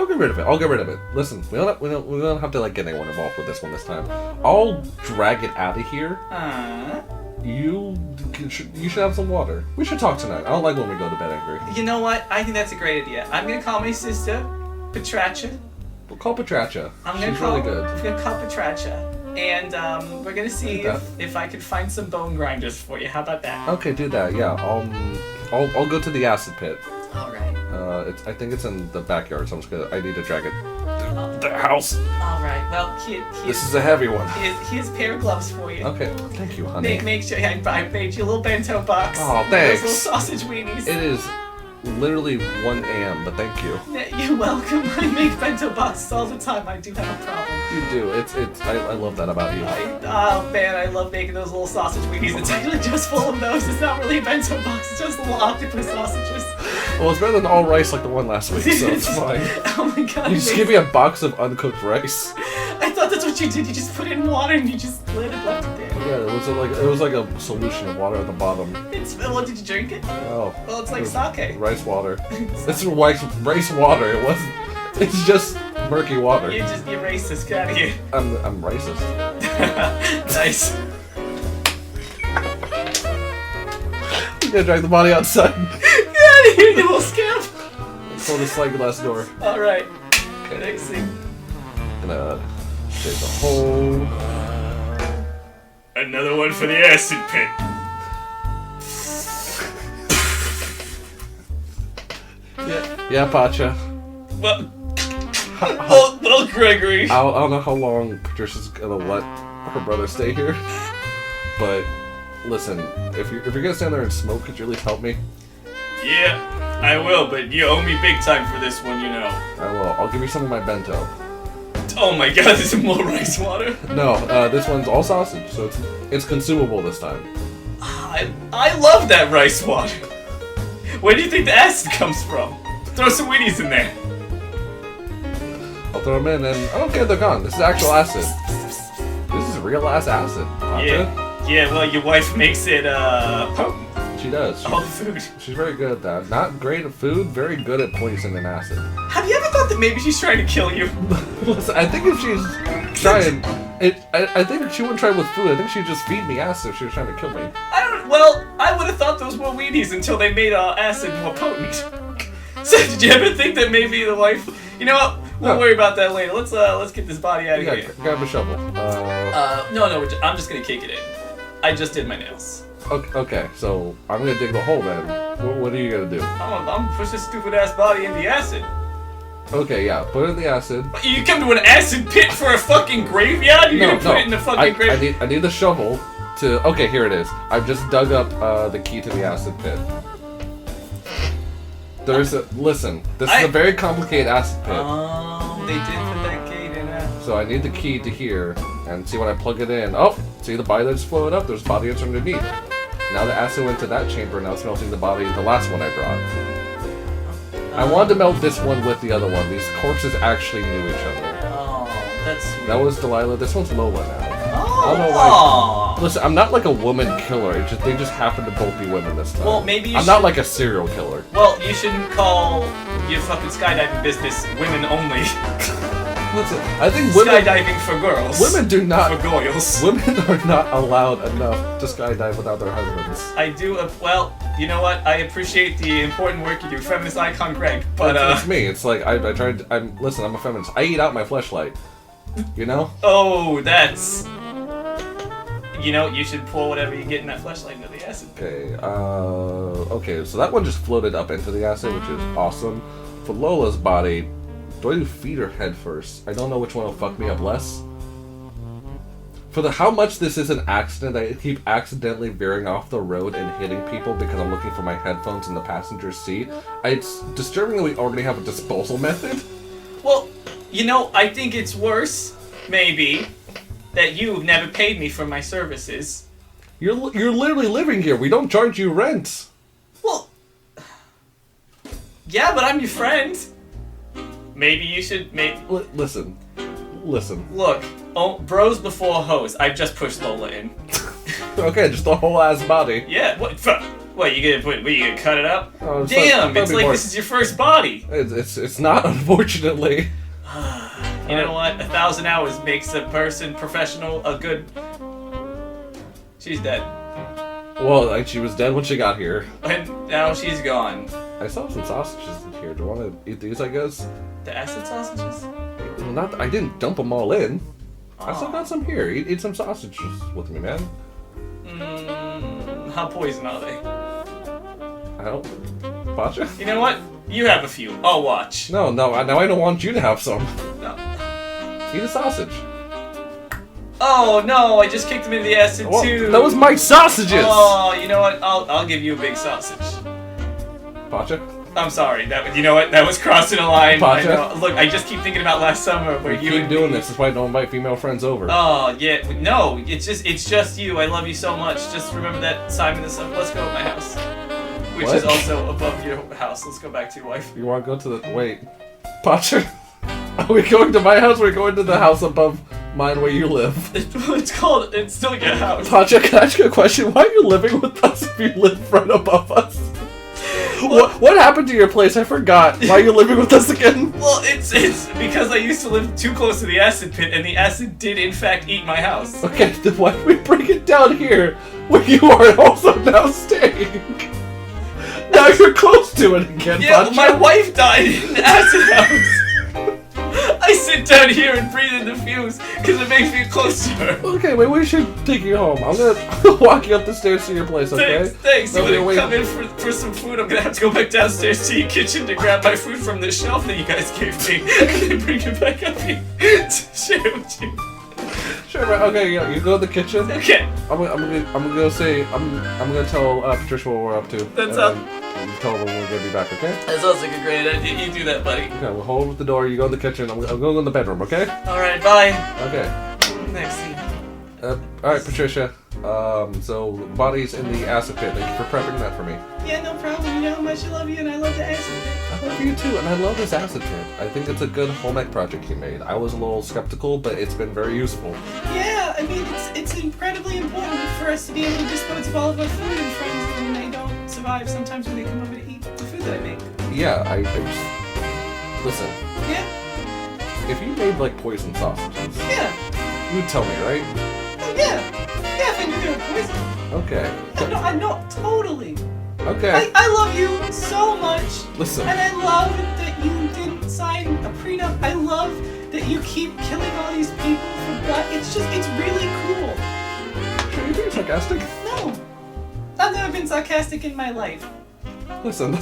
get rid of it. I'll get rid of it. Listen, we don't have to like get anyone involved with this one this time. I'll drag it out of here. You should have some water. We should talk tonight. I don't like when we go to bed angry. You know what? I think that's a great idea. I'm gonna call my sister, Patracia. We'll call Patracia. She's really good. I'm gonna call Patracia. And we're gonna see if I can find some bone grinders for you. How about that? Okay, do that. Yeah, I'll go to the acid pit. All right. I think it's in the backyard, so I need to drag it to the house. All right. Well, this is a heavy one. Here's a pair of gloves for you. Okay. Thank you, honey. Make sure I made you a little bento box. Oh, thanks. Those little sausage weenies. It is literally 1 a.m., but thank you. Yeah, you're welcome. I make bento boxes all the time. I do have a problem. You do. I love that about you. Oh man, I love making those little sausage weenies. It's actually just full of those. It's not really a bento box. It's just little octopus sausages. Well, it's better than all rice like the one last week, so it's fine. Oh my god. You just give me a box of uncooked rice. I thought that's what you did. You just put it in water and you just let it left it there. Yeah, it was like a solution of water at the bottom. Well, did you drink it? No. Well, it's like sake. Rice water. It's rice water. It wasn't. It's just murky water. You're racist. Get out of here. I'm racist. Nice. You gotta drag the body outside. Get out of here, you little scamp. Pull the slide glass door. All right. Okay. Next thing. Gonna take the hole. Another one for the acid pit. Yeah, Pacha. Well, Gregory. I don't know how long Patricia's gonna let her brother stay here, but listen, if you're gonna stand there and smoke, could you at least help me? Yeah, I will, but you owe me big time for this one, you know. I will. I'll give you some of my bento. Oh my god, this is more rice water. No, this one's all sausage, so it's consumable this time. I love that rice water. Where do you think the acid comes from? Throw some Wheaties in there. I'll throw them in, and I don't care if they're gone. This is actual acid. This is real ass acid. Yeah. Well, your wife makes it potent. She does. All the food. She's very good at that. Not great at food, very good at poisoning acid. Have you ever thought that maybe she's trying to kill you? Listen, I think if she's trying, I think she wouldn't try with food. I think she'd just feed me acid if she was trying to kill me. Well, I would have thought those were Wheaties until they made acid more potent. So did you ever think that maybe the wife? You know what? We'll worry about that later. Let's get this body out of here. Grab a shovel. No, I'm just gonna kick it in. I just did my nails. Okay, so I'm gonna dig the hole then. What are you gonna do? I'm gonna push this stupid ass body in the acid. Okay, yeah, put it in the acid. You come to an acid pit for a fucking graveyard? You're gonna put it in the fucking graveyard? I need the shovel to. Okay, here it is. I've just dug up the key to the acid pit. Listen, this is a very complicated acid pit. Oh, they did put that gate in it. So I need the key to here, and see when I plug it in. Oh, see the body that just floated up? There's body that's underneath. Now the acid went to that chamber, now it's melting the body, the last one I brought. I wanted to melt this one with the other one. These corpses actually knew each other. Oh, that's sweet. That was Delilah. This one's Lola now. Oh. I don't know why. Listen, I'm not like a woman killer. They just happen to both be women this time. Well, maybe you I'm not like a serial killer. Well, you shouldn't call your fucking skydiving business women only. Listen, I think women... Skydiving for girls. Women do not... For girls. Women are not allowed enough to skydive without their husbands. I do... well, you know what? I appreciate the important work you do. Feminist icon Greg, but It's me. It's like, I tried... Listen, I'm a feminist. I eat out my fleshlight. You know? Oh, that's... You know, you should pour whatever you get in that fleshlight into the acid. Okay, so that one just floated up into the acid, which is awesome. For Lola's body... Do I do feet or head first? I don't know which one will fuck me up less. For how much this is an accident, I keep accidentally veering off the road and hitting people because I'm looking for my headphones in the passenger seat. It's disturbing that we already have a disposal method. Well, you know, I think it's worse, maybe, that you've never paid me for my services. You're literally living here. We don't charge you rent. Well, yeah, but I'm your friend. Maybe you should Listen. Look, bros before hoes. I've just pushed Lola in. Okay, just the whole ass body. Yeah. What? You gonna cut it up? Oh, Damn! It's like this is your first body. It's not, unfortunately. You know what? 1,000 hours makes a person professional. A good. She's dead. Well, like she was dead when she got here. And now she's gone. I saw some sausages in here. Do you want to eat these? I guess. The acid sausages? Well, I didn't dump them all in. Oh. I still got some here. Eat some sausages with me, man. How poison are they? I don't. Pacha? You know what? You have a few. I'll watch. No. Now I don't want you to have some. No. Eat a sausage. Oh no! I just kicked him into the acid too. That was my sausages. Oh, you know what? I'll give you a big sausage. Pacha? I'm sorry. You know what? That was crossing a line. Pacha? Look, I just keep thinking about last summer where you keep doing this. That's why I don't invite female friends over. Oh yeah, no. It's just you. I love you so much. Just remember that Simon the Son. Let's go to my house, which is also above your house. Let's go back to your wife. You want to go to the wait, Pacha? Are we going to my house? Or are we going to the house above mine where you live? It's still your house. Pacha, can I ask you a question? Why are you living with us if you live right above us? What happened to your place? I forgot. Why are you living with us again? Well, it's because I used to live too close to the acid pit, and the acid did in fact eat my house. Okay, then why don't we bring it down here, where you are also now staying? Now you're close to it again, Yeah, Pacha. my wife died in the acid house. I sit down here and breathe in the fumes because it makes me close to her. Okay, wait, we should take you home. I'm gonna walk you up the stairs to your place, okay? Thanks. You Okay, wanna wait. come in for some food? I'm gonna have to go back downstairs to your kitchen to grab my food from the shelf that you guys gave me and then bring it back up here to share with you. Sure, right, okay, yeah, you go to the kitchen. Okay. I'm gonna tell Patricia what we're up to. That's and up. You tell her when we're gonna be back, okay? That sounds like a great idea. You do that, buddy. Okay, we'll hold the door. You go in the kitchen. I'm going in the bedroom, okay? All right. Bye. Okay. Next scene. All right, Patricia. So body's in the acid pit. Thank you for prepping that for me. Yeah, no problem. You know how much I love you, and I love the acid pit. I love you too, and I love this acid pit. I think it's a good home ec project you made. I was a little skeptical, but it's been very useful. Yeah, I mean it's incredibly important for us to be able to dispose of all of our food and friends when they don't survive. Sometimes when they come over to eat the food that I make. Yeah, I just listen. Yeah. If you made like poison sausages, Yeah. you'd tell me, right? Oh, yeah. Yeah, if I knew they were poison. Okay. I know, totally. Okay. I love you so much. Listen. And I love that you didn't sign a prenup. I love that you keep killing all these people for blood. It's really cool. Are you being sarcastic? No. I've never been sarcastic in my life. Listen.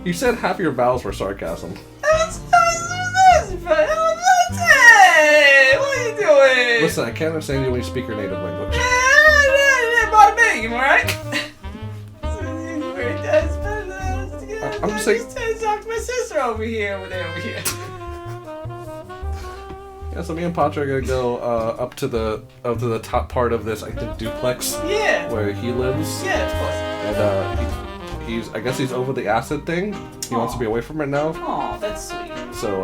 You said half your vowels were sarcasm. Hey, what are you doing? Listen, I can't understand you when you speak your native language. Bada bing, am I right? I'm just saying. I talked to my sister over here. Yeah, so me and Pacha are gonna go up to the top part of this, I think, duplex. Yeah. Where he lives. Yeah, of course. And I guess he's over the acid thing. He wants to be away from it now. Aw, that's sweet. So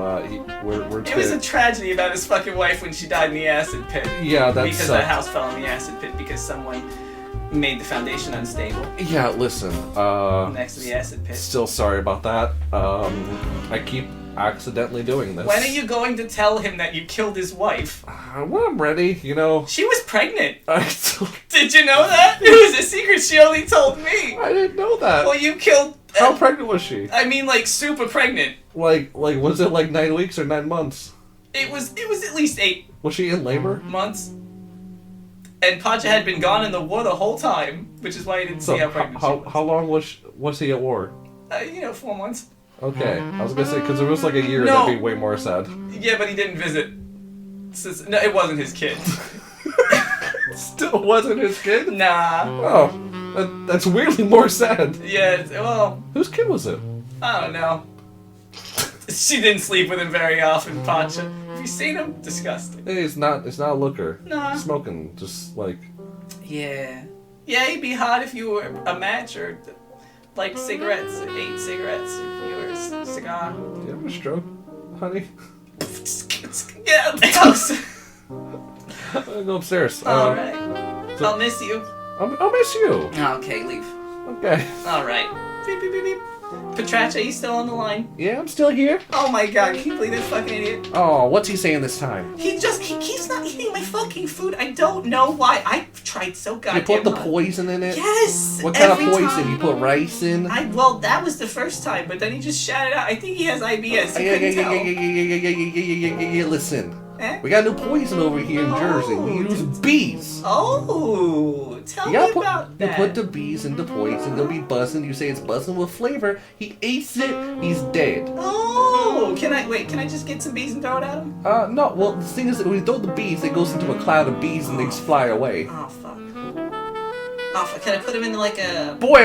we're. It was a tragedy about his fucking wife when she died in the acid pit. Yeah, that's because the house fell in the acid pit because someone made the foundation unstable. Yeah, listen. Next to the acid pit. Still sorry about that. I keep accidentally doing this. When are you going to tell him that you killed his wife? When I'm ready, you know. She was pregnant. Did you know that? It was a secret she only told me. I didn't know that. Well, you killed... How pregnant was she? I mean, like, super pregnant. Like, was it like 9 weeks or 9 months? It was at least 8. Was she in labor? Months. And Pacha had been gone in the war the whole time, which is why he didn't see how pregnant she was. How long was he at war? 4 months. Okay, I was gonna say, because it was like a year, that'd be way more sad. Yeah, but he didn't visit. No, it wasn't his kid. Still wasn't his kid? Nah. Oh, that's weirdly more sad. Yeah, well... Whose kid was it? I don't know. She didn't sleep with him very often, Pacha. Have you seen him? Disgusting. Hey, it's not a looker. Nah. Smoking, just like... Yeah. Yeah, he'd be hot if you were a match or... Like cigarettes, 8 cigarettes if you were a cigar. Do you have a stroke, honey? Get out of the house! I'll go upstairs. Alright. I'll miss you. I'll miss you. Okay, leave. Okay. Alright. Beep, beep, beep, beep. Petracha, you still on the line? Yeah, I'm still here. Oh my god, can you believe this fucking idiot? Oh, what's he saying this time? He keeps not eating my fucking food. I don't know why. I've tried so goddamn You put the hard. poison in it? Yes! What kind of every poison? time. You put rice in? Well, that was the first time, but then he just shouted out. I think he has IBS. He couldn't tell. Yeah. Listen. Eh? We got new poison over here in Jersey. We use bees. Oh, tell me about that. You put the bees in the poison, they'll be buzzing. You say it's buzzing with flavor. He eats it, he's dead. Oh, can I just get some bees and throw it at him? No. Well, the thing is that when you throw the bees, it goes into a cloud of bees and they just fly away. Oh, fuck. Can I put him in like a... Boy,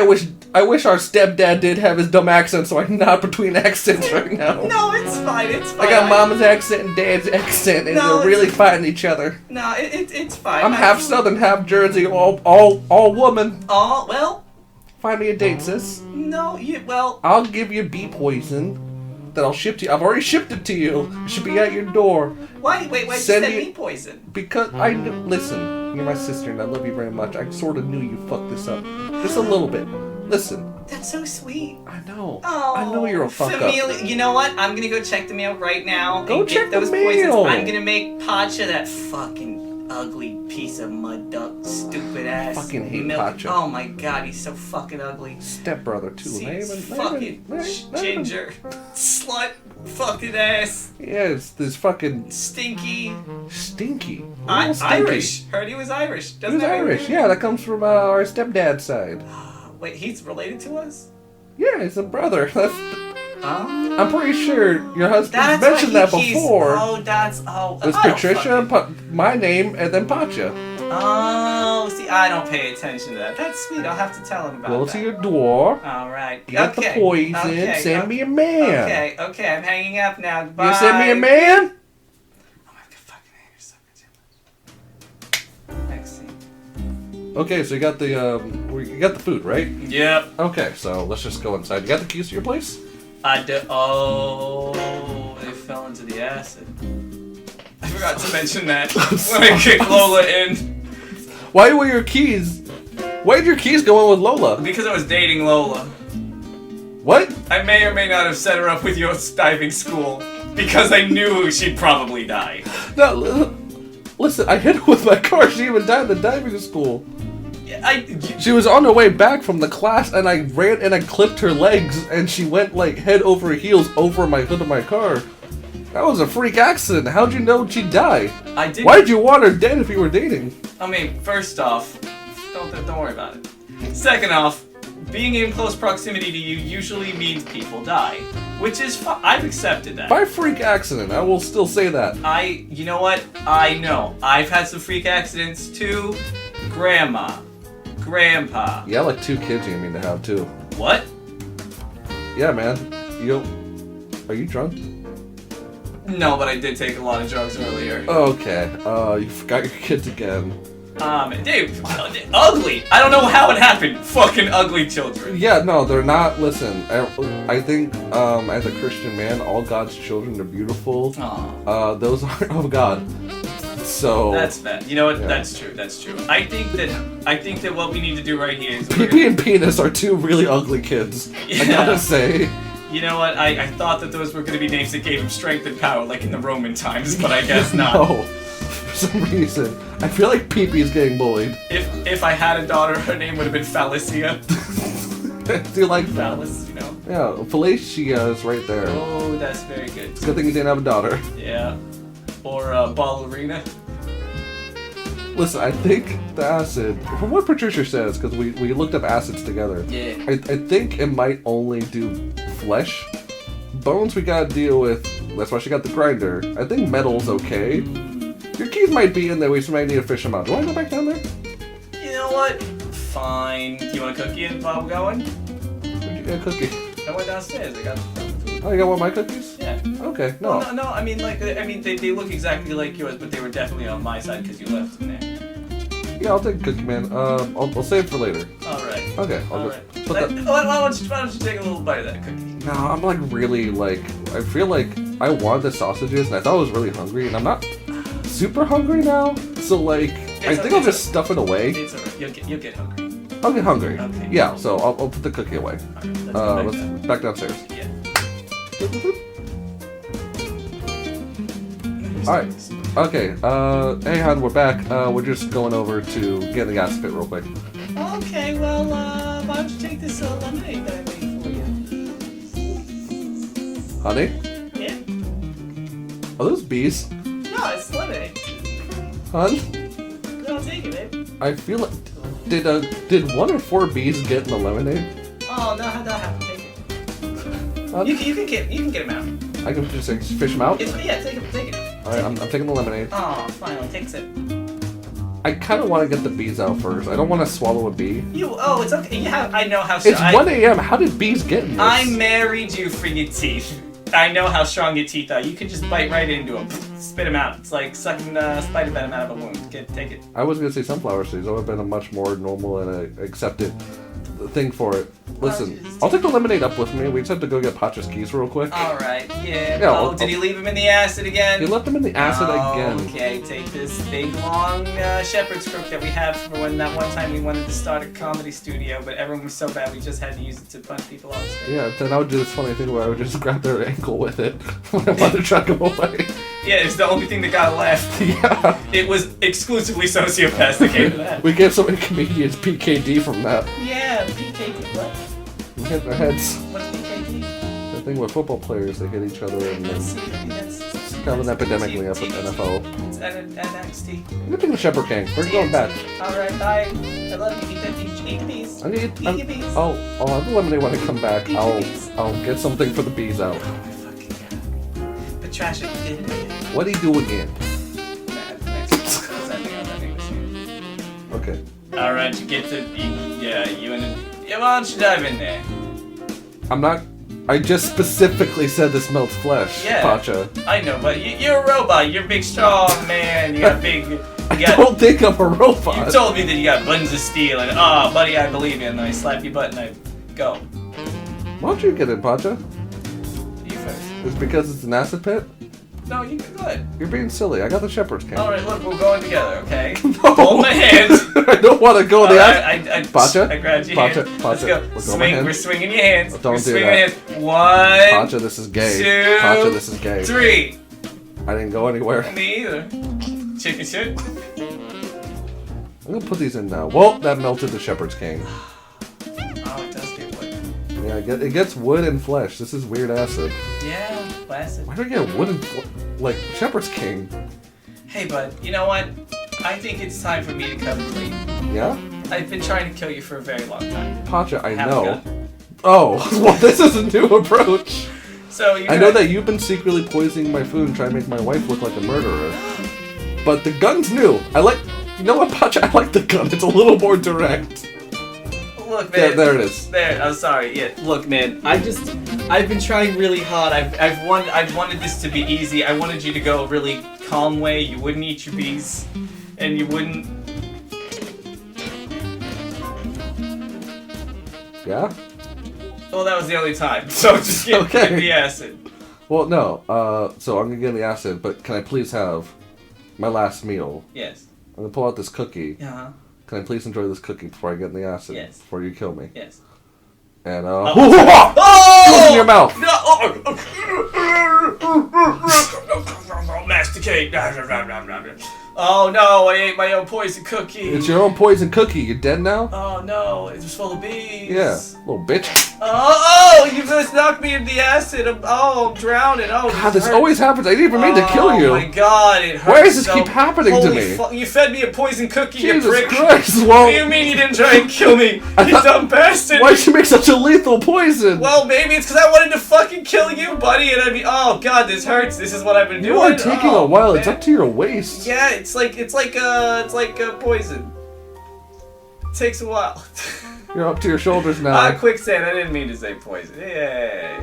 I wish our stepdad did have his dumb accent so I can nod between accents right now. No, it's fine. I got mama's accent and dad's accent, and they're really fighting each other. No, it's fine. I'm half Southern, half Jersey, all woman. Oh, well... Find me a date, sis. No, well... I'll give you bee poison that I'll ship to you. I've already shipped it to you. It should be at your door. Why you send me poison? Because I knew... Listen, you're my sister and I love you very much. I sort of knew you fucked this up. Just a little bit. Listen. That's so sweet. I know. Oh, I know you're a fuck up. You know what? I'm gonna go check the mail right now. Go and check get those the mail. poisons. I'm gonna make Pacha that fucking ugly piece of mud duck, stupid ass. Fucking hate milk. Pacha. Oh my god, he's so fucking ugly. Stepbrother too. Fucking ginger, slut, fucking ass. Yeah, it's this fucking stinky. Stinky. Irish. Heard he was Irish. He was Irish. Yeah, that comes from our stepdad's side. Wait, he's related to us? Yeah, he's a brother. That's. Oh. I'm pretty sure your husband mentioned that before. It was Patricia, my name, and then Pacha. Oh, see, I don't pay attention to that. That's sweet. I'll have to tell him about that. Go to your door. All right. Get the poison. Send me a man. Okay. I'm hanging up now. Goodbye. You send me a man? Oh my god, fucking hate your sucker. Next scene. Okay, so you got the food, right? Yep. Okay, so let's just go inside. You got the keys to your place? I do. Oh, they fell into the acid. I forgot to mention that when I kicked Lola in. Why were your keys? Why did your keys go in with Lola? Because I was dating Lola. What? I may or may not have set her up with your diving school because I knew she'd probably die. No, listen, I hit her with my car. She even died in the diving school. She was on her way back from the class, and I ran and I clipped her legs, and she went like head over heels over my hood of my car. That was a freak accident. How'd you know she'd die? I didn't. Why'd you want her dead if you were dating? I mean, first off, don't worry about it. Second off, being in close proximity to you usually means people die, which is fine. I've accepted that. By freak accident, I will still say that. You know what? I know. I've had some freak accidents too. Grandma. Grandpa. Yeah, like 2 kids you mean to have too. What? Yeah, man. Are you drunk? No, but I did take a lot of drugs earlier. Okay. You forgot your kids again. Dude, ugly. I don't know how it happened. Fucking ugly children. Yeah, no, they're not. Listen, I think as a Christian man, all God's children are beautiful. Aww. Those aren't of God. So that's bad. You know what? Yeah. That's true. That's true. I think that what we need to do right here is PP and Penis are two really ugly kids. Yeah. I gotta say. You know what? I thought that those were going to be names that gave him strength and power, like in the Roman times, but I guess not. No, for some reason, I feel like PP is getting bullied. If I had a daughter, her name would have been Phallicia. Do you like Phallus? You know? Yeah, Felicia is right there. Oh, that's very good. It's a good thing you didn't have a daughter. Yeah. Or ballerina. Listen, I think the acid, from what Patricia says, because we looked up acids together, Yeah. I think it might only do flesh. Bones we gotta deal with, that's why she got the grinder. I think metal's okay. Your keys might be in there, we just might need to fish them out. Do you want to go back down there? You know what? Fine. Do you want a cookie while we're going? Where'd you get a cookie? I went downstairs. I got Oh, you got one of my cookies? Yeah. Okay, no. Well, no, I mean, they look exactly like yours, but they were definitely on my side because you left them there. Yeah, I'll take a cookie, man. I'll save it for later. Alright. Okay, I'll Alright. just put that... Why don't you take a little bite of that cookie? No, I'm like really like, I feel like I wanted the sausages and I thought I was really hungry and I'm not super hungry now. So like, I think I'll just stuff it away. It's alright. You'll get hungry. I'll get hungry. Okay. Yeah, so I'll put the cookie away. Alright, Let's back downstairs. Yeah. Alright. Okay, hey hon, we're back. We're just going over to get the gas pit real quick. Okay, well, why don't you take this lemonade that I made for you? Honey? Yeah? Are those bees? No, it's lemonade. Hun? No, take it, babe. I feel like, did 1 or 4 bees get in the lemonade? Oh, no, that happened. Take it. Hun? You can get him out. I can just like, fish them out? Yeah, take it. Alright, I'm taking the lemonade. Oh, finally, take a sip. I kind of want to get the bees out first. I don't want to swallow a bee. It's okay. I know how It's 1 a.m. How did bees get in this? I married you for your teeth. I know how strong your teeth are. You can just bite right into them. Spit them out. It's like sucking spider venom out of a wound. Take it. I was going to say sunflower seeds. That would have been a much more normal and accepted thing for it. Listen, I'll take the lemonade up with me. We just have to go get Pacha's keys real quick. Alright, yeah. Yeah, did he leave him in the acid again? He left him in the acid again. Okay, take this big, long shepherd's crook that we have for that one time we wanted to start a comedy studio, but everyone was so bad we just had to use it to punch people off stage. Yeah, then I would do this funny thing where I would just grab their ankle with it when I wanted to track them away. Yeah, it's the only thing that got left. Yeah. It was exclusively sociopaths that came to that. We gave so many comedians PKD from that. Yeah, PKD, what? We hit their heads. What's PKD? The thing with football players, they hit each other and then it's kind of an epidemic in the NFL. It's NXT. We're taking the Shepherd King. We're going back. Alright, bye. I love you. Eat the bees. I need. Eat your bees. I'll have the lemonade when I come back. Eat your bees. I'll get something for the bees out. Oh my fucking god. Patricia, you did it. What do you do again? Okay. Alright, you get to. You and. Yeah, why don't you dive in there? I'm not. I just specifically said this melts flesh, Yeah. Pacha. I know, but you're a robot. You're a big, strong man. You got big. I don't think I'm a robot. You told me that you got buns of steel, and buddy, I believe you. And then I slap your butt and I go. Why don't you get in, Pacha? You first. It's because it's an acid pit? No, you can go ahead. You're being silly. I got the shepherd's cane. Alright, look, we're going together, okay? No. Hold my hand. I don't want to go the I Pacha? I grabbed your Pacha, hand. Pacha, Let's go. let go of my hand. We're swinging your hands. Don't we're do swinging that. Hands. 1, Pacha, this is gay. 2, Pacha, this is gay. 3. I didn't go anywhere. Me either. Chicken shit. I'm gonna put these in now. Well, that melted the shepherd's cane. Oh, it does get wood. Yeah, it gets wood and flesh. This is weird acid. Yeah, plastic. Why do I get wood and like shepherd's cane? Hey, bud, you know what? I think it's time for me to come clean. Yeah? I've been trying to kill you for a very long time. Pacha, I Have a know. gun. Oh, well, this is a new approach. So I know that you've been secretly poisoning my food and trying to make my wife look like a murderer. But the gun's new. You know what, Pacha? I like the gun. It's a little more direct. Look, man. There it is. There. I'm sorry. Yeah. Look, man. I've been trying really hard. I've wanted this to be easy. I wanted you to go a really calm way. You wouldn't eat your bees, and you wouldn't. Yeah. Well, that was the only time. So just give the acid. Well, no. So I'm gonna get the acid, but can I please have my last meal? Yes. I'm gonna pull out this cookie. Uh-huh. Can I please enjoy this cookie before I get in the acid? Yes. Before you kill me? Yes. And Oh! in your mouth. No! Masticate. Oh no! I ate my own poison cookie. It's your own poison cookie. You dead now? Oh no! It was full of bees. Yeah, little bitch. Oh! You just knocked me in the acid. I'm drowning. Oh, God, this always happens. I didn't even mean to kill you. Oh my God! It hurts. Why does this keep happening to me? You fed me a poison cookie. Jesus you prick. Christ! Well, What do you mean you didn't try and kill me? You dumb bastard! Why'd you make such a lethal poison? Well, maybe it's because I wanted to fucking kill you, buddy, and I'd be, oh God, this hurts. This is what I've been doing. You are taking a while. Man. It's up to your waist. Yeah, it's like poison. It takes a while. You're up to your shoulders now. Quicksand. I didn't mean to say poison. Yeah.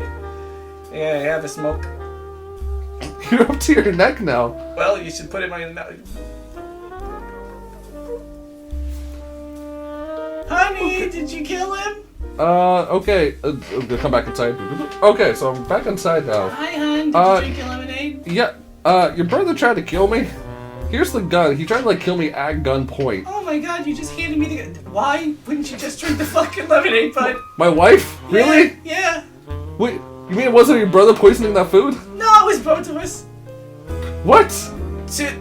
Have a smoke. You're up to your neck now. Well, you should put it in my mouth. Honey, did you kill him? Okay. Come back inside. Okay, so I'm back inside now. Hi, hon. Did you drink your lemonade? Yeah. Your brother tried to kill me. Here's the gun. He tried to kill me at gunpoint. Oh my God! You just handed me the gun. Why wouldn't you just drink the fucking lemonade, bud? My wife? Really? Yeah. Wait. You mean it wasn't your brother poisoning that food? No, it was both of us. What?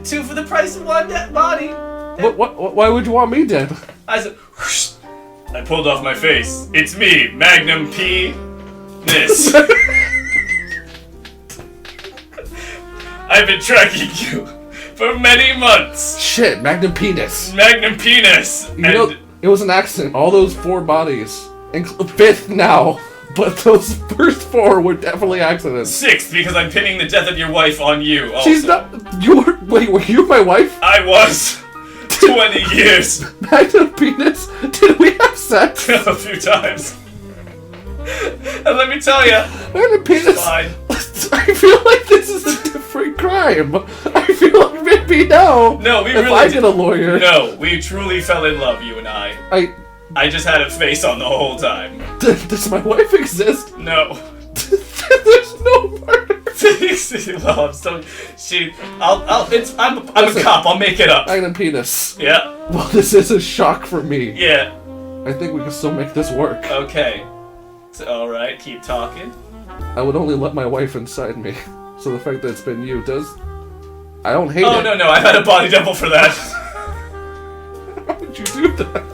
Two for the price of one dead body. What? Why would you want me dead? I said, whoosh. I pulled off my face. It's me, Magnum P. This. I've been tracking you for many months. Shit, Magnum Penis. Magnum Penis. You know, it was an accident. All those 4 bodies, fifth now, but those first 4 were definitely accidents. 6th, because I'm pinning the death of your wife on you. Also. She's not. Wait, were you my wife? I was. 20 years. Magnum Penis? Did we have sex? A few times. And let me tell you, Magnum Penis. fine. I feel like this is a different crime. I feel like maybe now. No, we if really I get a lawyer. No, we truly fell in love, you and I. I just had a face on the whole time. Does my wife exist? No. There's no murder. Well, I'm still. I'm a cop. I'll make it up. Magnum Penis. Yeah. Well, this is a shock for me. Yeah. I think we can still make this work. Okay. So, all right. Keep talking. I would only let my wife inside me, so the fact that it's been you does. I don't hate it. Oh no, I've had a body double for that. How would you do that?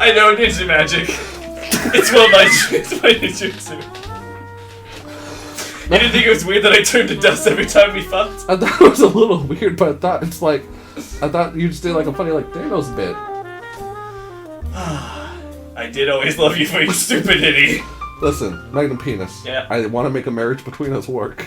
I know ninja magic. It's my ninjutsu. You didn't think it was weird that I turned to dust every time we fucked? I thought it was a little weird, but I thought you'd just do like a funny Thanos bit. I did always love you for your stupidity. Listen, Magnum Penis. Yeah. I want to make a marriage between us work.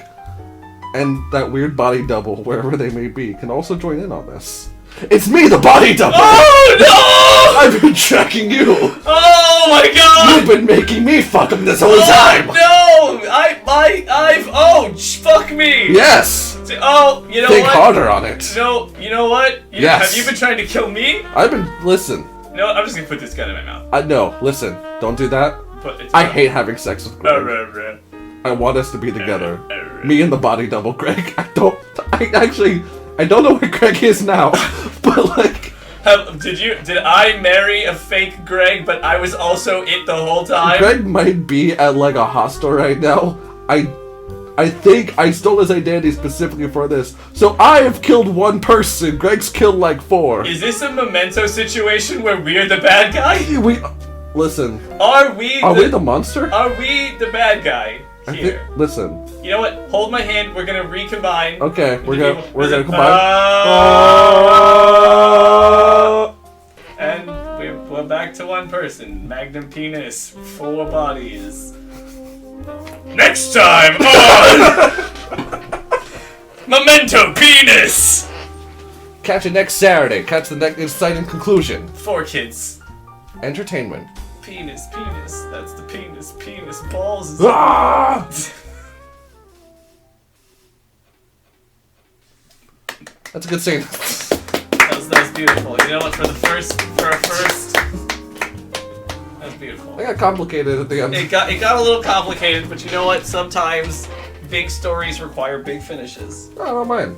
And that weird body double, wherever they may be, can also join in on this. It's me, the body double! Oh no! I've been tracking you! Oh my God! You've been making me fuck him this whole time! No! Fuck me! Yes! Oh, you know Think what? harder on it. No, you know what? Yes. Have you been trying to kill me? Listen. No, I'm just gonna put this gun in my mouth. No, listen. Don't do that. I hate having sex with Greg. I want us to be together. Me and the body double, Greg. I don't know where Greg is now, but did I marry a fake Greg, but I was also it the whole time? Greg might be at a hostel right now. I think I stole his identity specifically for this. So I have killed 1 person. Greg's killed 4. Is this a Memento situation where we're the bad guy? Listen. Are we the monster? Are we the bad guy here? Listen. You know what? Hold my hand. We're gonna recombine. Okay, we're gonna combine. And we're back to 1 person. Magnum Penis, 4 bodies. Next time on Memento Penis. Catch it next Saturday. Catch the next exciting conclusion. 4 kids. Entertainment. Penis. That's the penis. Balls is... Ah! That's a good scene. That was beautiful. You know what? For a first, that was beautiful. I got complicated at the end. It got a little complicated, but you know what? Sometimes big stories require big finishes. Oh, I don't mind.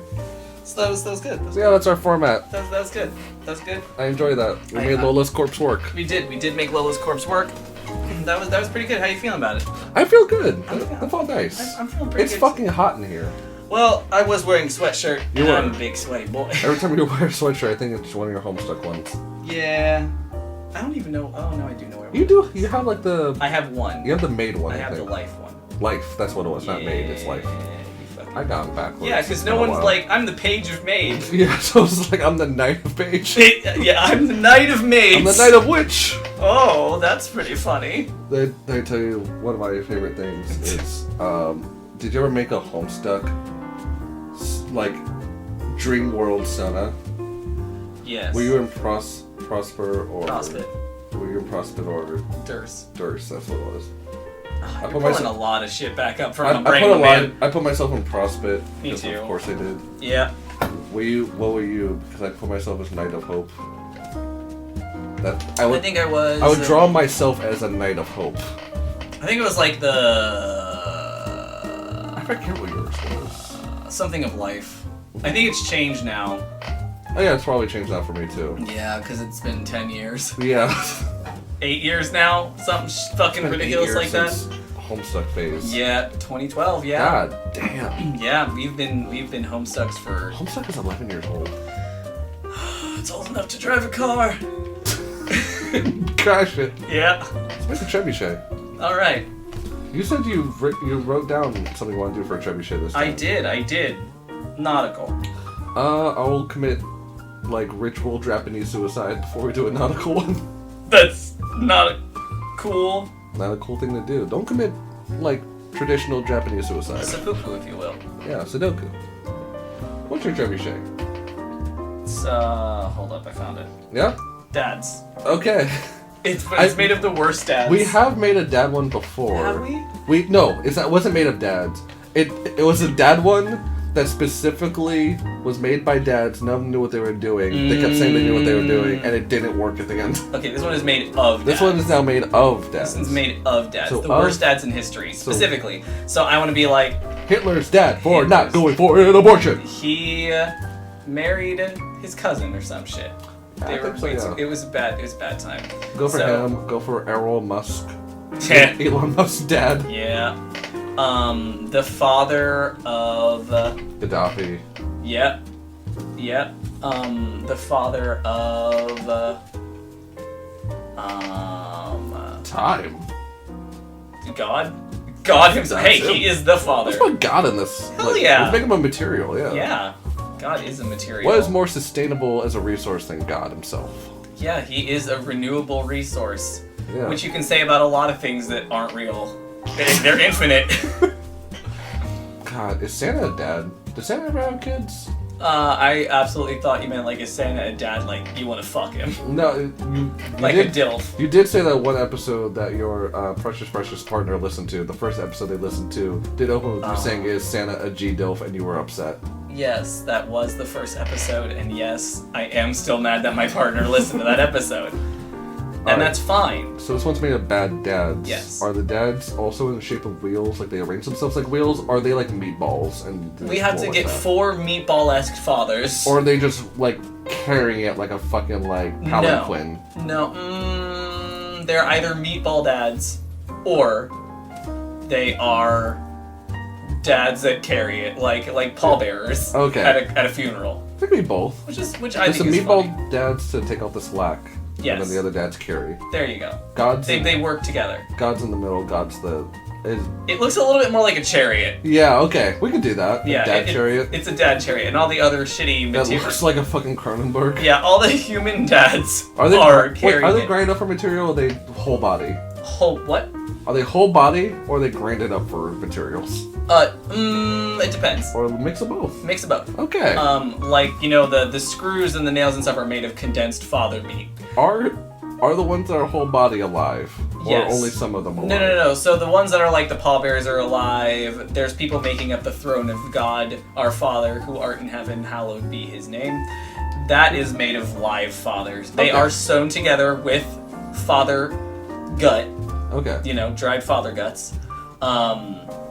So that was good. Yeah, that's our format. That was good. That's good. I enjoy that. We made Lola's corpse work. We did make Lola's corpse work. That was pretty good. How you feeling about it? I feel good. I felt nice. I'm feeling pretty good. It's fucking hot in here. Well, I was wearing a sweatshirt. You were. I'm a big sweaty boy. Every time you wear a sweatshirt, I think it's one of your Homestuck ones. Yeah. I don't even know. Oh no, I do know where. You do. You have like the. I have one. You have the made one. I have the life one. Life. That's what it was. Not made. It's life. I got him backwards. Yeah, because no one's like, I'm the page of maid. Yeah, so it's like, I'm the knight of page. Yeah, I'm the knight of maids. I'm the knight of witch. Oh, that's pretty funny. Let me tell you, one of my favorite things is, did you ever make a Homestuck, like, Dream World Sona? Yes. Were you in Prosper or... Prospit. Were you in Prospit or... Durst, that's what it was. You're pulling a lot of shit back up from my brain, I put myself in Prospit. Me too. Of course I did. Yeah. What were you? Because I put myself as Knight of Hope. I think I was... I would draw myself as a Knight of Hope. I think it was like the... I forget what yours was. Something of life. I think it's changed now. Oh yeah, it's probably changed now for me too. Yeah, because it's been 10 years. Yeah. 8 years now? Something fucking ridiculous like that? Homestuck phase. Yeah, 2012, yeah. God damn. Yeah, we've been Homestucks for... Homestuck is 11 years old. It's old enough to drive a car. Gosh it. Yeah. Let's make a trebuchet. Alright. You said you wrote down something you want to do for a trebuchet this time. I did. Nautical. I will commit, like, ritual Japanese suicide before we do a nautical one. That's not cool. Not a cool thing to do. Don't commit, like, traditional Japanese suicide. Seppuku, if you will. Yeah, Sudoku. What's your trebuchet? It's, hold up, I found it. Yeah? Dad's. Okay. It's made of the worst dads. We have made a dad one before. Have we? No, it wasn't made of dads. It was a dad one that specifically was made by dads. None of them knew what they were doing. They kept saying they knew what they were doing, and it didn't work at the end. Okay, this one is made of dads. This one is now made of dads. This one's made of dads. So the worst dads in history, specifically. So I want to be like... Hitler's dad for not going for an abortion. He married his cousin or some shit. It was a bad time. Go for him. Go for Elon Musk. Elon Musk's dad. Yeah. The father of... Gaddafi. Yep. The father of... Time. God himself. Hey, he is the father. Let's put God in this. Hell yeah. Let's make him a material, yeah. Yeah. God is a material. What is more sustainable as a resource than God himself? Yeah, he is a renewable resource. Yeah. Which you can say about a lot of things that aren't real. They're infinite. God, is Santa a dad? Does Santa ever have kids? I absolutely thought you meant like, is Santa a dad, like, you want to fuck him? No, you like did, a DILF. You did say that one episode that your precious partner listened to, the first episode they listened to, did open with you saying, is Santa a G-DILF, and you were upset. Yes, that was the first episode, and yes, I am still mad that my partner listened to that episode. And that's fine. So this one's made of bad dads. Yes. Are the dads also in the shape of wheels? Like they arrange themselves like wheels? Or are they like meatballs? And we have to get 4 meatball-esque fathers. Or are they just like carrying it like a fucking like palanquin? No. They're either meatball dads or they are dads that carry it, like pallbearers. Okay. At a funeral. It could be both. Which I think is some meatball funny. Dads to take out the slack. Yes. And then the other dads carry. There you go. They work together. God's in the middle. God's the. It looks a little bit more like a chariot. Yeah. Okay. We can do that. Yeah. Dad chariot. It's a dad chariot, and all the other shitty materials. That looks like a fucking Cronenberg. Yeah. All the human dads are carrying. Are they grinded up for material? Or are they whole body? Whole what? Are they whole body or are they grinded up for materials? It depends. Or a mix of both. Mix of both. Okay. Like, you know, the screws and the nails and stuff are made of condensed father meat. are the ones that are whole body alive? Yes. Or only some of them alive? No. So the ones that are like the pallbearers are alive. There's people making up the throne of God, our Father, who art in heaven, hallowed be his name. That is made of live fathers. They are sewn together with father gut. Okay. Dried father guts.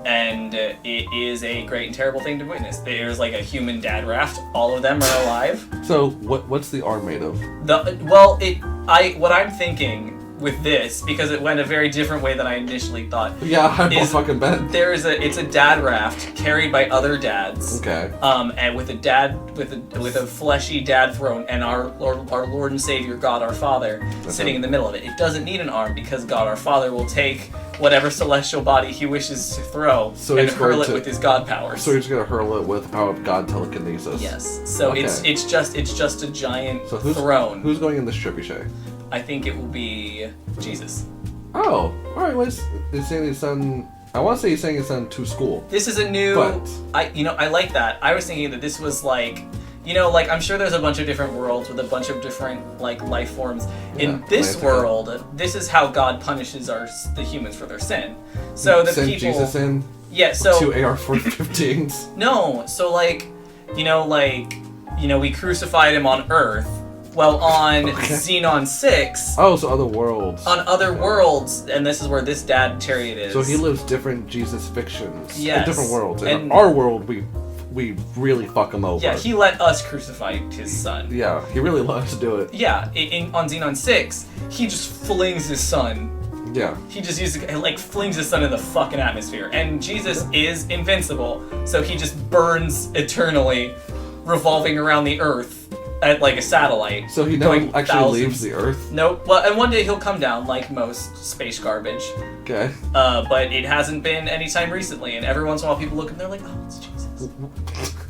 And it is a great and terrible thing to witness. There's like a human dad raft. All of them are alive. So what's the arm made of? What I'm thinking with this, because it went a very different way than I initially thought. Yeah, I fucking bet. It's a dad raft carried by other dads. Okay. And with a fleshy dad throne, and our Lord and Savior God our Father sitting in the middle of it. It doesn't need an arm because God our Father will take whatever celestial body he wishes to throw and hurl it with his God powers. So he's gonna hurl it with power of God telekinesis. Yes. So it's just a giant throne. Who's going in this trebuchet? I think it will be Jesus. Oh, all right. He's saying his son. I want to say he's saying his son to school. This is a new. But I like that. I was thinking that this was like, I'm sure there's a bunch of different worlds with a bunch of different like life forms. In this world, this is how God punishes the humans for their sin. So the send people. Jesus in. Yeah. So 2 AR-15s. No. So we crucified him on Earth. Well, on Xenon 6... Oh, so other worlds. On other worlds, and this is where this dad chariot is. So he lives different Jesus fictions. Yes. In different worlds. In our world, we really fuck him over. Yeah, he let us crucify his son. Yeah, he really loves to do it. Yeah, on Xenon 6, he just flings his son. Yeah. He just flings his son in the fucking atmosphere. And Jesus is invincible, so he just burns eternally, revolving around the earth. At like a satellite. So he never actually leaves the Earth? Nope. Well, and one day he'll come down like most space garbage. Okay. But it hasn't been anytime recently, and every once in a while people look and they're like, oh, it's Jesus.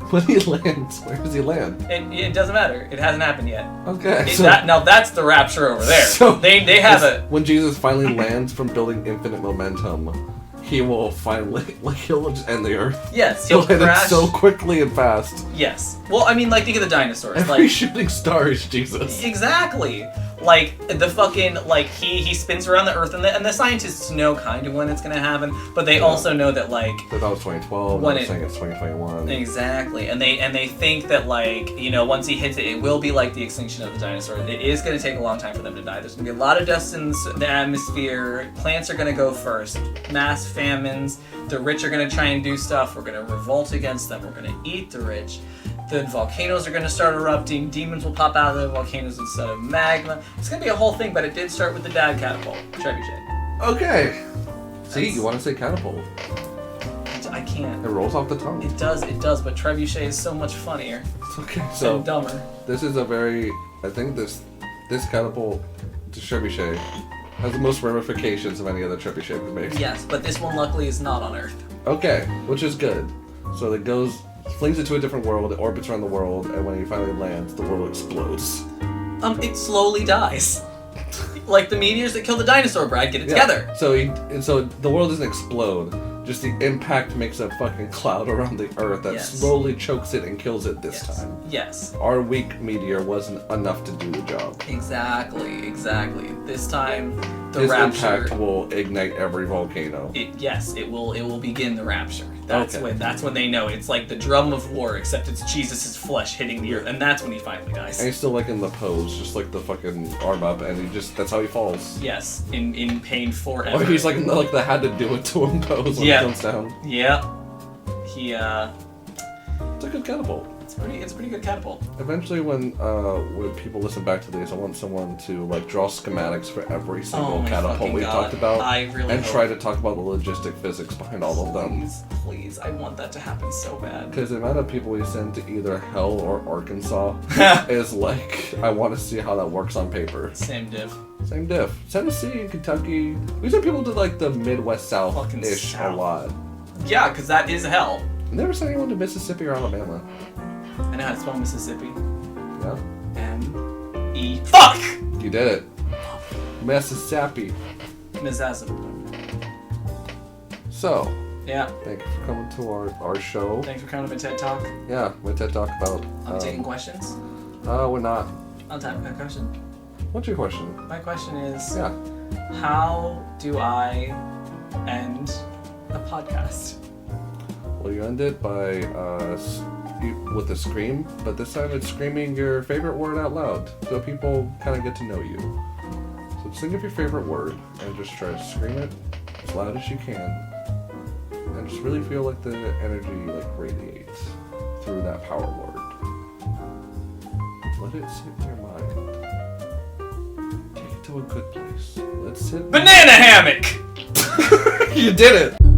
When he lands, where does he land? It doesn't matter. It hasn't happened yet. Okay. Now that's the rapture over there. So they have when Jesus finally lands from building infinite momentum, he will finally, he'll just end the Earth. Yes, he'll crash. end it so quickly and fast. Yes. Well, I mean, think of the dinosaurs. Every shooting star is Jesus. Exactly. The fucking, he spins around the Earth, and the scientists know kind of when it's gonna happen, but they also know that, That was 2012, when I'm saying it's 2021. Exactly. And they think that, once he hits it, it will be like the extinction of the dinosaurs. It is gonna take a long time for them to die. There's gonna be a lot of dust in the atmosphere. Plants are gonna go first. Mass famines. The rich are gonna try and do stuff. We're gonna revolt against them. We're gonna eat the rich. The volcanoes are going to start erupting. Demons will pop out of the volcanoes instead of magma. It's going to be a whole thing, but it did start with the dad catapult, trebuchet. Okay. See, you want to say catapult. I can't. It rolls off the tongue. It does, but trebuchet is so much funnier. It's okay. So and dumber. This is I think this catapult to trebuchet has the most ramifications of any other trebuchet we've made. Yes, but this one luckily is not on Earth. Okay, which is good. So it flings it to a different world, it orbits around the world, and when he finally lands, the world explodes. It slowly dies. Like the meteors that kill the dinosaur, Brad, get it together. So the world doesn't explode. Just the impact makes a fucking cloud around the Earth that slowly chokes it and kills it this time. Yes. Our weak meteor wasn't enough to do the job. Exactly. This time, the His rapture impact will ignite every volcano. It will begin the rapture. That's when they know it's like the drum of war, except it's Jesus' flesh hitting the earth, and that's when he finally dies. And he's still in the pose, just the fucking arm up, and that's how he falls. Yes, in pain forever. Or he's in the had to do it to him pose when he comes down. Yeah. It's a good catapult. It's a pretty good catapult. Eventually, when people listen back to this, I want someone to draw schematics for every single catapult we've talked about, and try to talk about the logistic physics behind all of them. Please, I want that to happen so bad. Because the amount of people we send to either hell or Arkansas is I want to see how that works on paper. Same diff. Tennessee and Kentucky. We send people to the Midwest South-ish a lot. Yeah, because that is hell. Never sent anyone to Mississippi or Alabama. I know how to spell Mississippi. Yeah. M-E. Fuck! You did it. Mississippi. Mississippi. So. Yeah. Thank you for coming to our show. Thanks for coming to my TED Talk. Yeah, my TED Talk about... I'm taking questions. We're not. I'll type a question. What's your question? My question is, Yeah. how do I end a podcast? Well, you end it by with a scream, but this time it's screaming your favorite word out loud, so people kind of get to know you. So just think of your favorite word and just try to scream it as loud as you can, and just really feel like the energy like radiates through that power word. Let it sit in your mind. Take it to a good place. Let's sit. Banana hammock! You did it!